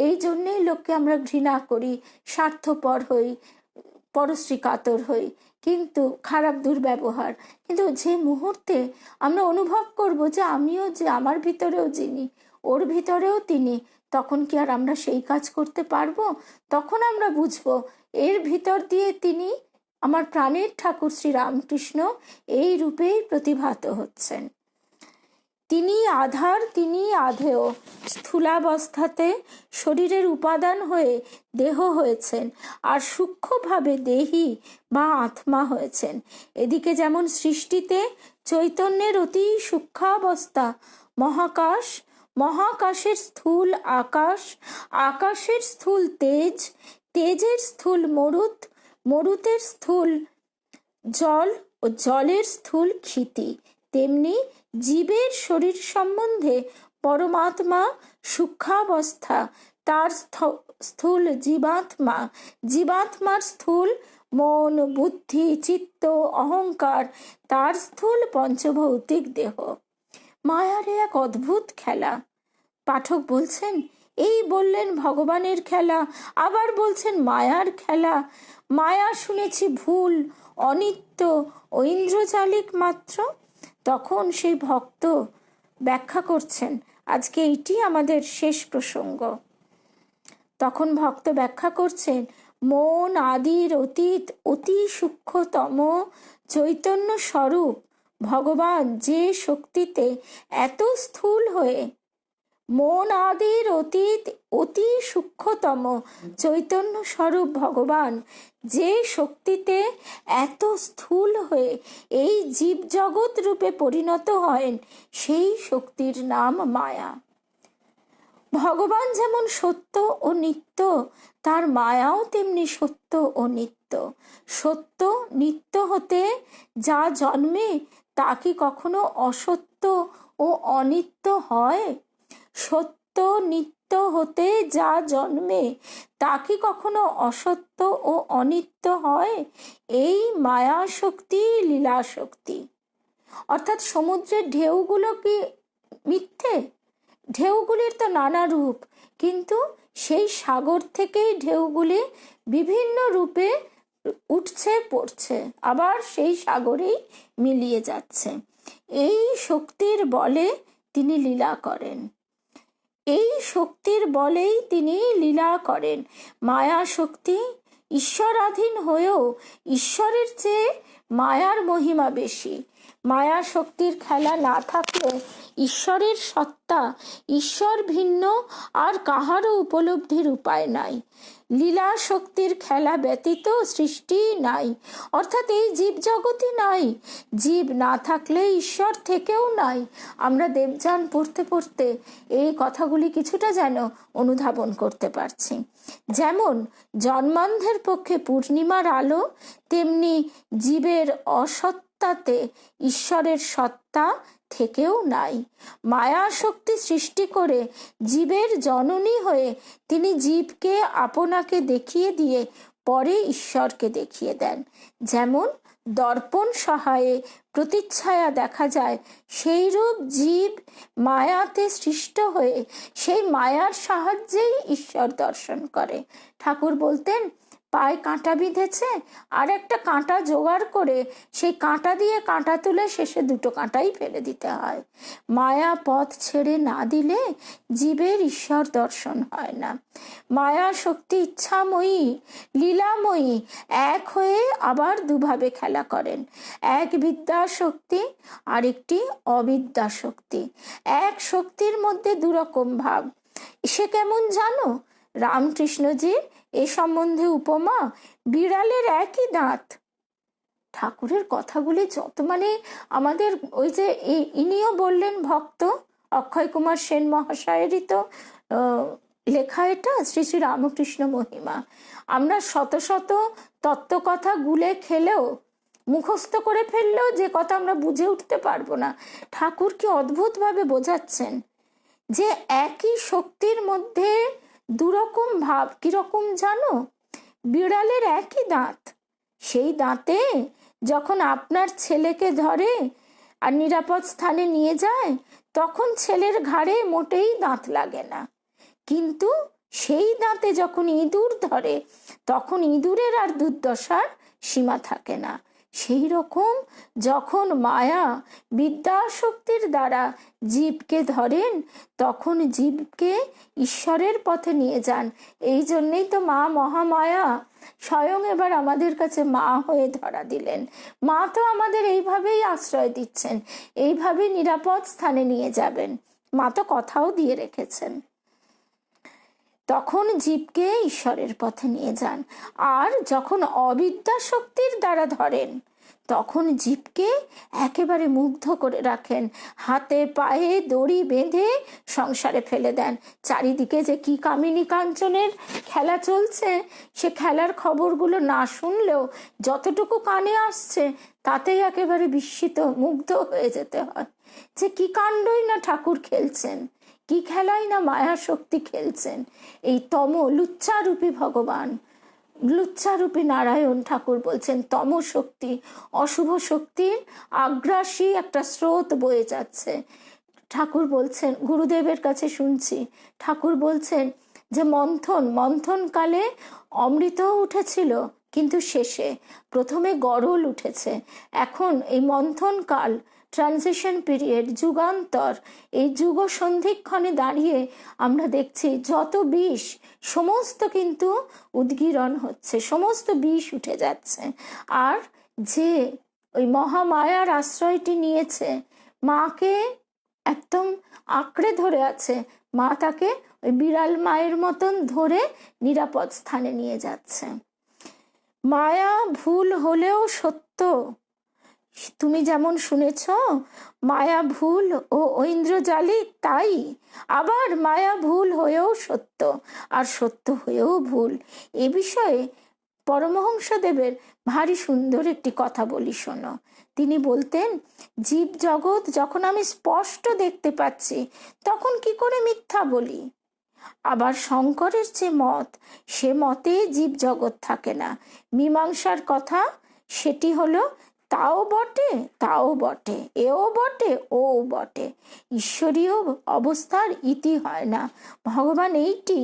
এই জন্যই লোককে আমরা ঘৃণা করি, স্বার্থপর হই, পরশ্রী কাতর হই, কিন্তু খারাপ দুর্ব্যবহার। কিন্তু যে মুহূর্তে আমরা অনুভব করব যে আমিও, যে আমার ভিতরেও যিনি, ওর ভিতরেও তিনি, তখন কি আর আমরা সেই কাজ করতে পারবো? তখন আমরা বুঝবো এর ভিতর দিয়ে তিনি, আমার প্রাণের ঠাকুর শ্রী রামকৃষ্ণ, এই রূপেই প্রতিভাত হচ্ছেন। তিনি আধার, তিনি আধেয়। স্থূলাবস্থাতে শরীরের উপাদান হয়ে দেহ হয়েছেন, আর সূক্ষ্মভাবে দেহি বা আত্মা হয়েছেন। এদিকে যেমন সৃষ্টিতে চৈতন্যের অতি সূক্ষ্মাবস্থা মহাকাশ, মহাকাশের স্থূল আকাশ, আকাশের স্থূল তেজ, তেজের স্থূল মরুত, মরুতের স্থূল জল ও জলের স্থূল ক্ষিতি, তেমনি জীবের শরীর সম্বন্ধে পরমাত্মা সূক্ষ্মাবস্থা, তার স্থূল জীবাত্মা, জীবাত্মার স্থূল মন, বুদ্ধি, চিত্ত, অহংকার, তার স্থূল পঞ্চভৌতিক দেহ। মায়ার এক অদ্ভুত খেলা। পাঠক বলছেন, এই বললেন ভগবানের খেলা, আবার বলছেন মায়ার খেলা। মায়া শুনেছি ভুল, অনিত্য, ঐন্দ্রজালিক মাত্র। তখন সেই ভক্ত ব্যাখ্যা করছেন, আজকে এইটি আমাদের শেষ প্রসঙ্গ। তখন ভক্ত ব্যাখ্যা করছেন, মন আদির অতীত অতি সূক্ষ্মতম চৈতন্য স্বরূপ ভগবান যে শক্তিতে এত স্থূল হয়ে, মন আদির অতীত অতি সূক্ষ্মতম চৈতন্য স্বরূপ ভগবান যে শক্তিতে এত স্থূল হয়ে এই জীব জগৎ রূপে পরিণত হয়, সেই শক্তির নাম মায়া। ভগবান যেমন সত্য ও নিত্য, তার মায়াও তেমনি সত্য ও নিত্য। সত্য নিত্য হতে যা জন্মে তা কি কখনো অসত্য ও অনিত্য হয়? সত্য নিত্য হতে যা জন্মে তা কি কখনো অসত্য ও অনিত্য হয়? এই মায়া শক্তি, লীলা শক্তি। অর্থাৎ সমুদ্রের ঢেউগুলো কি মিথ্যে? ঢেউগুলির তো নানা রূপ, কিন্তু সেই সাগর থেকেই ঢেউগুলি বিভিন্ন রূপে উঠছে, পড়ছে, আবার সেই সাগরেই মিলিয়ে যাচ্ছে। এই শক্তির বলে তিনি লীলা করেন, এই শক্তির বলেই তিনি লীলা করেন। মায়া শক্তি ঈশ্বরাধীন হয়েও ঈশ্বরের চেয়ে মায়ার মহিমা বেশি। মায়া শক্তির খেলা না থাকলে ঈশ্বরের সত্তা, ঈশ্বর ভিন্ন আর কাহারও উপলব্ধির উপায় নাই। লীলা শক্তির খেলা ব্যতীত সৃষ্টি নাই, অর্থাৎ এই জীব জগতই নাই। জীব না থাকলে ঈশ্বর থেকেও নাই। আমরা দেবযান পড়তে পড়তে এই কথাগুলি কিছুটা যেন অনুধাবন করতে পারছি। যেমন জন্মান্ধের পক্ষে পূর্ণিমার আলো, তেমনি জীবের অসত্তাতে ঈশ্বরের সত্তা থেকেও নাই। মায়া শক্তি সৃষ্টি করে জীবের জননী হয়ে তিনি জীবকে আপনাকে দেখিয়ে দিয়ে পরে ঈশ্বরকে দেখিয়ে দেন। যেমন দর্পণ সহায়ে প্রতিচ্ছায়া দেখা যায়, সেইরূপ জীব মায়াতে সৃষ্ট হয়ে সেই মায়ার সাহায্যেই ঈশ্বর দর্শন করে। ঠাকুর বলতেন, পায়ে কাঁটা বিঁধেছে, আর একটা কাঁটা জোগাড় করে সেই কাঁটা দিয়ে কাঁটা তুলে শেষে দুটো কাঁটাই ফেলে দিতে হয়। মায়া পথ ছেড়ে না দিলে জীবের ঈশ্বর দর্শন হয় না। মায়া শক্তি ইচ্ছাময়ী, লীলাময়ী, এক হয়ে আবার দুভাবে খেলা করেন। এক বিদ্যা শক্তি, আরেকটি অবিদ্যা শক্তি। এক শক্তির মধ্যে দুরকম ভাব। সে কেমন জানো? রামকৃষ্ণজির এ সম্বন্ধে উপমা, বিড়ালের একই দাঁত। ঠাকুরের কথাগুলি যত মানে আমাদের ওই যে ইনিও বললেন ভক্ত অক্ষয় কুমার সেন মহাশয়েরই তো লেখা এটা, শ্রী শ্রী রামকৃষ্ণ মহিমা। আমরা শত শত তত্ত্বকথা গুলে খেলেও, মুখস্থ করে ফেললেও যে কথা আমরা বুঝে উঠতে পারবো না। ঠাকুর কি অদ্ভুতভাবে বোঝাচ্ছেন যে একই শক্তির মধ্যে দুরকম ভাব। কিরকম জানো? বিড়ালের একই দাঁত, সেই দাঁতে যখন আপনার ছেলেকে ধরে আর নিরাপদ স্থানে নিয়ে যায়, তখন ছেলের ঘাড়ে মোটেই দাঁত লাগে না, কিন্তু সেই দাঁতে যখন ইঁদুর ধরে, তখন ইঁদুরের আর দুর্দশার সীমা থাকে না। সেই রকম যখন মায়া বিদ্যাশক্তির দ্বারা জীবকে ধরেন, তখন জীবকে ঈশ্বরের পথে নিয়ে যান। এই জন্যেই তো মা মহামায়া স্বয়ং এবার আমাদের কাছে মা হয়ে ধরা দিলেন। মা তো আমাদের এইভাবেই আশ্রয় দিচ্ছেন, এইভাবে নিরাপদ স্থানে নিয়ে যাবেন। মা তো কথাও দিয়ে রেখেছেন। তখন জীবকে ঈশ্বরের পথে নিয়ে যান। আর যখন অবিদ্যা শক্তির দ্বারা ধরেন, তখন জীবকে একেবারে মুগ্ধ করে রাখেন, হাতে পায়ে দড়ি বেঁধে সংসারে ফেলে দেন। চারিদিকে যে কি কামিনী কাঞ্চনের খেলা চলছে, সে খেলার খবরগুলো না শুনলেও যতটুকু কানে আসছে তাতেই একেবারে বিস্মিত মুগ্ধ হয়ে যেতে হয় যে কি কাণ্ডই না ঠাকুর খেলছেন, কি খেলাই না মায়া শক্তি খেলছেন। এই তম লুচ্চারূপী ভগবান, লুচ্চারূপী নারায়ণ ঠাকুর বলছেন তম শক্তি, অশুভ শক্তির আগ্রাসী একটা স্রোত বয়ে যাচ্ছে। ঠাকুর বলছেন, গুরুদেবের কাছে শুনছি, ঠাকুর বলছেন যে মন্থনকালে অমৃতও উঠেছিল, কিন্তু শেষে প্রথমে গরল উঠেছে। এখন এই মন্থনকাল, ট্রানজিশন পিরিয়ড, যুগান্তর, এই যুগ সন্ধিক্ষণে দাঁড়িয়ে আমরা দেখছি যত বিষ সমস্ত কিন্তু উদ্গীরণ হচ্ছে, সমস্ত বিষ উঠে যাচ্ছে। আর যে ওই মহামায়ার আশ্রয়টি নিয়েছে, মাকে একদম আঁকড়ে ধরে আছে, মা তাকে ওই বিড়াল মায়ের মতন ধরে নিরাপদ স্থানে নিয়ে যাচ্ছে। মায়া ভুল হলেও সত্য। তুমি যেমন শুনেছ মায়া ভুল ও ঐন্দ্রজালিক, তাই আবার মায়া ভুল হয়েও সত্য, আর সত্য হয়েও ভুল। এ বিষয়ে পরমহংসদেবের ভারী সুন্দর একটি কথা বলি, শোনো। তিনি বলতেন, জীব জগৎ যখন আমি স্পষ্ট দেখতে পাচ্ছি, তখন কি করে মিথ্যা বলি? আবার শঙ্করের যে মত, সে মতে জীব জগৎ থাকে না। মীমাংসার কথা সেটি হলো তাও বটে, তাও বটে, এও বটে, ও বটে। ঈশ্বরীয় অবস্থার ইতি হয় না। ভগবান এইটি,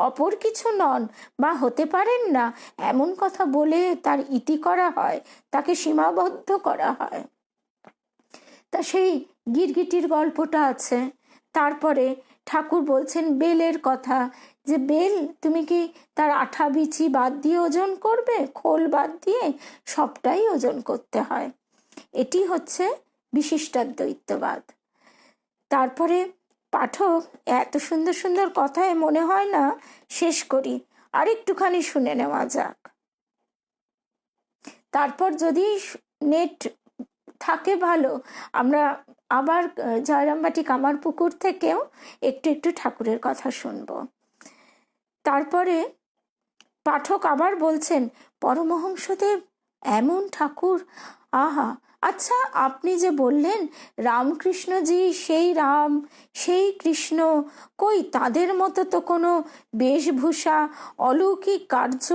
অপর কিছু নন বা হতে পারেন না, এমন কথা বলে তার ইতি করা হয়, তাকে সীমাবদ্ধ করা হয়। তা সেই গিরগিটির গল্পটা আছে। তারপরে ঠাকুর বলছেন বেলের কথা, যে বেল তুমি কি তার আঠা বিচি বাদ দিয়ে ওজন করবে? খোল বাদ দিয়ে সবটাই ওজন করতে হয়। এটি হচ্ছে বিশিষ্টাদ্বৈতবাদ। তারপরে পাঠক, এত সুন্দর সুন্দর কথায় মনে হয় না শেষ করি, আর একটুখানি শুনে নেওয়া যাক। তারপর যদি নেট থাকে ভালো, আমরা আবার জয়রামবাটি কামারপুকুর থেকেও একটু একটু ঠাকুরের কথা শুনব। তারপরে পাঠক আবার বলছেন, পরমহংসদেব এমন ঠাকুর, আহা। আচ্ছা, আপনি যে বললেন রামকৃষ্ণজি সেই রাম সেই কৃষ্ণ, কই তাদের মতো তো কোনো বেশভূষা অলৌকিক কার্য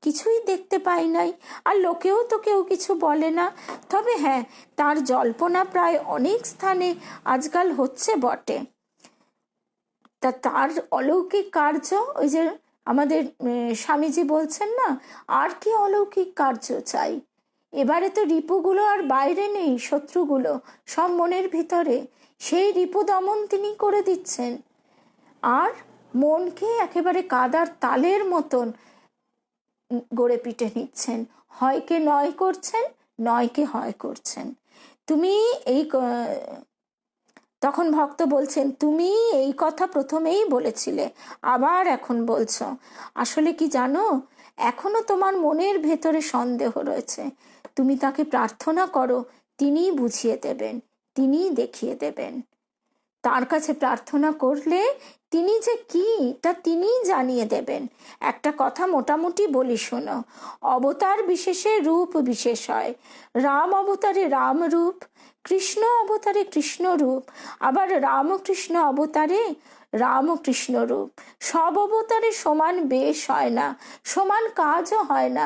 কিছুই দেখতে পাই নাই, আর লোকেও তো কেউ কিছু বলে না। তবে হ্যাঁ, তার জল্পনা প্রায় অনেক স্থানে আজকাল হচ্ছে বটে। তা তার অলৌকিক কার্য, ওই যে আমাদের স্বামীজি বলছেন না, আর কি অলৌকিক কার্য চাই? এবারে তো রিপুগুলো আর বাইরে নেই, শত্রুগুলো সব মনের ভিতরে, সেই রিপু দমন তিনি করে দিচ্ছেন। আর মনকে একেবারে কাদার তালের মতন গড়ে পিটে নিচ্ছেন, হয়কে নয় করছেন, নয়কে হয় করছেন। তুমি এই তখন ভক্ত বলছেন, তুমি এই কথা প্রথমেই বলেছিলে, আবার এখন বলছো। আসলে কি জানো, এখনো তোমার মনের ভেতরে সন্দেহ রয়েছে। তুমি তাকে প্রার্থনা করো, তিনিই বুঝিয়ে দেবেন, তিনিই দেখিয়ে দেবেন। তার কাছে প্রার্থনা করলে তিনি যে কি তা তিনিই জানিয়ে দেবেন। একটা কথা মোটামুটি বলি শোনো, অবতার বিশেষে রূপ বিশেষ হয়। রাম অবতারে রাম রূপ, কৃষ্ণ অবতারে কৃষ্ণ রূপ, আবার রামকৃষ্ণ অবতারে রামকৃষ্ণ রূপ। সব অবতারে সমান বেশ হয় না, সমান কাজও হয় না।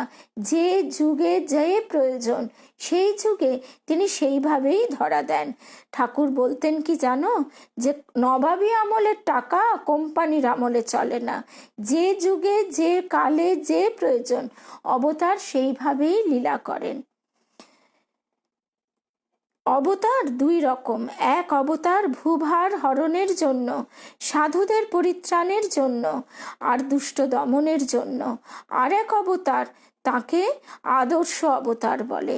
যে যুগে যে প্রয়োজন সেই যুগে তিনি সেইভাবেই ধরা দেন। ঠাকুর বলতেন কি জানো, যে নবাবী আমলের টাকা কোম্পানির আমলে চলে না। যে যুগে যে কালে যে প্রয়োজন অবতার সেইভাবেই লীলা করেন। অবতার দুই রকম, এক অবতার ভূভার হরণের জন্য, সাধুদের পরিত্রাণের জন্য আর দুষ্ট দমনের জন্য। আর এক অবতার, তাকে আদর্শ অবতার বলে।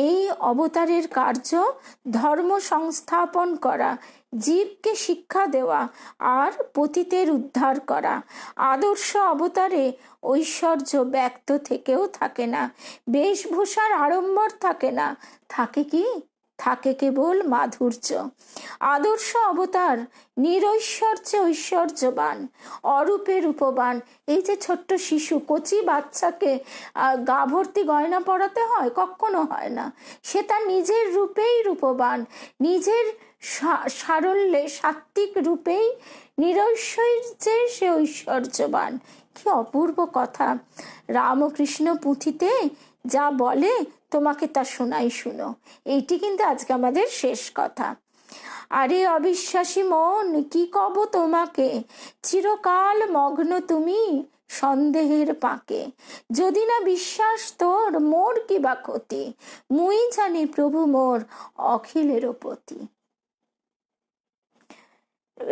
এই অবতারের কার্য ধর্ম সংস্থাপন করা, জীবকে শিক্ষা দেওয়া আর পতিতের উদ্ধার করা। আদর্শ অবতারে ঐশ্বর্য ব্যক্ত থেকেও থাকে না, বেশভূষার আড়ম্বর থাকে না, থাকে কি, থাকে কেবল মাধুর্য। আদর্শ অবতার নিরৈশ্বর্যে ঐশ্বর্যবান, অরূপে রূপবান। এই যে ছোট্ট শিশু, কচি বাচ্চাকে গা ভর্তি গয়না পরাতে হয়? কখনো হয় না। সে তার নিজের রূপেই রূপবান, নিজের সারল্যে সাত্ত্বিক রূপেই নিরৈশ্বর্যে সে ঐশ্বর্যবান। কি অপূর্ব কথা! রামকৃষ্ণ পুঁথিতে যা বলে তোমাকে তা শোনাই, শুনো। এইটি কিন্তু আজকে আমাদের শেষ কথা। আরে অবিশ্বাসী মন, কি কব তোমাকে, চিরকাল মগ্ন তুমি সন্দেহের পাকে। যদি না বিশ্বাস তোর, মোর কি বা ক্ষতি, মুই জানি প্রভু মোর অখিলের পতি।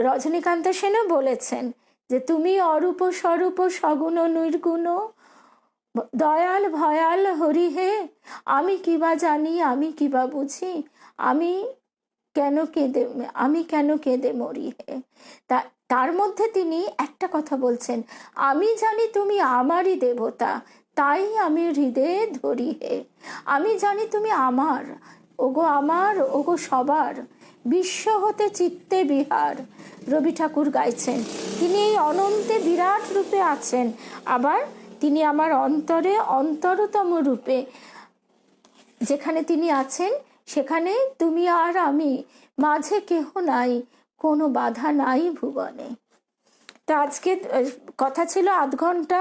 রজনীকান্ত সেনও বলেছেন যে তুমি অরূপ স্বরূপ সগুণ নির্গুণ, দয়াল ভয়াল হরি হে, আমি কিবা জানি আমি কিবা বুঝি, আমি কেন কেঁদে মরি হে। তার মধ্যে তিনি একটা কথা বলছেন, আমি জানি তুমি আমারই দেবতা, তাই আমি হৃদয়ে ধরি হে। আমি জানি তুমি আমার, ওগো আমার, ওগো সবার, বিশ্ব হতে চিত্তে বিহার। রবি ঠাকুর গাইছেন, তিনি এই অনন্তে বিরাট রূপে আছেন, আবার তিনি আমার অন্তরে অন্তরতম রূপে। যেখানে তিনি আছেন সেখানে তুমি আর আমি, মাঝে কেহ নাই, কোনো বাধা নাই ভুবনে। তো আজকে কথা ছিল আধ ঘন্টা,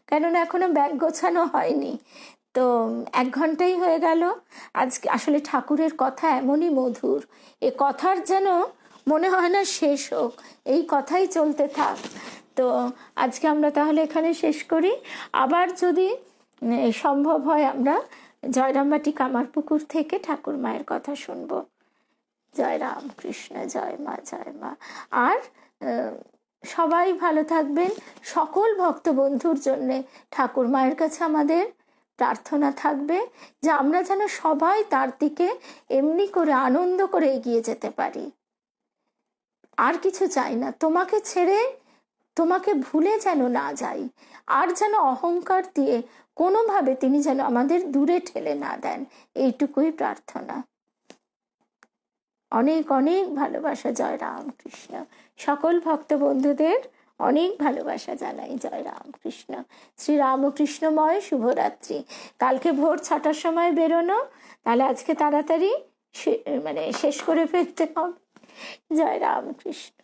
কেননা এখনো ব্যাগ গোছানো হয়নি, তো 1 ঘন্টাই হয়ে গেল। আজকে আসলে ঠাকুরের কথা এমনই মধুর, এ কথার যেন মনে হয় না শেষ হোক, এই কথাই চলতে থাক। তো আজকে আমরা তাহলে এখানে শেষ করি। আবার যদি সম্ভব হয় আমরা জয়রামবাটি কামারপুকুর থেকে ঠাকুর মায়ের কথা শুনবো। জয় রাম কৃষ্ণ, জয় মা, জয় মা। আর সবাই ভালো থাকবেন। সকল ভক্ত বন্ধুর জন্যে ঠাকুর মায়ের কাছে আমাদের প্রার্থনা থাকবে যে আমরা যেন সবাই তার দিকে এমনি করে আনন্দ করে এগিয়ে যেতে পারি। আর কিছু চাই না, তোমাকে ছেড়ে, তোমাকে ভুলে যেন না যাই, আর যেন অহংকার দিয়ে কোনোভাবে তিনি যেন আমাদের দূরে ঠেলে না দেন, এইটুকুই প্রার্থনা। অনেক অনেক ভালোবাসা। জয় রামকৃষ্ণ। সকল ভক্ত বন্ধুদের অনেক ভালোবাসা জানাই। জয় রামকৃষ্ণ। শ্রী রামকৃষ্ণময় শুভরাত্রি। কালকে ভোর 6টার সময় বেরোনো, তাহলে আজকে তাড়াতাড়ি শেষ করে ফেলতে হবে। জয় রামকৃষ্ণ।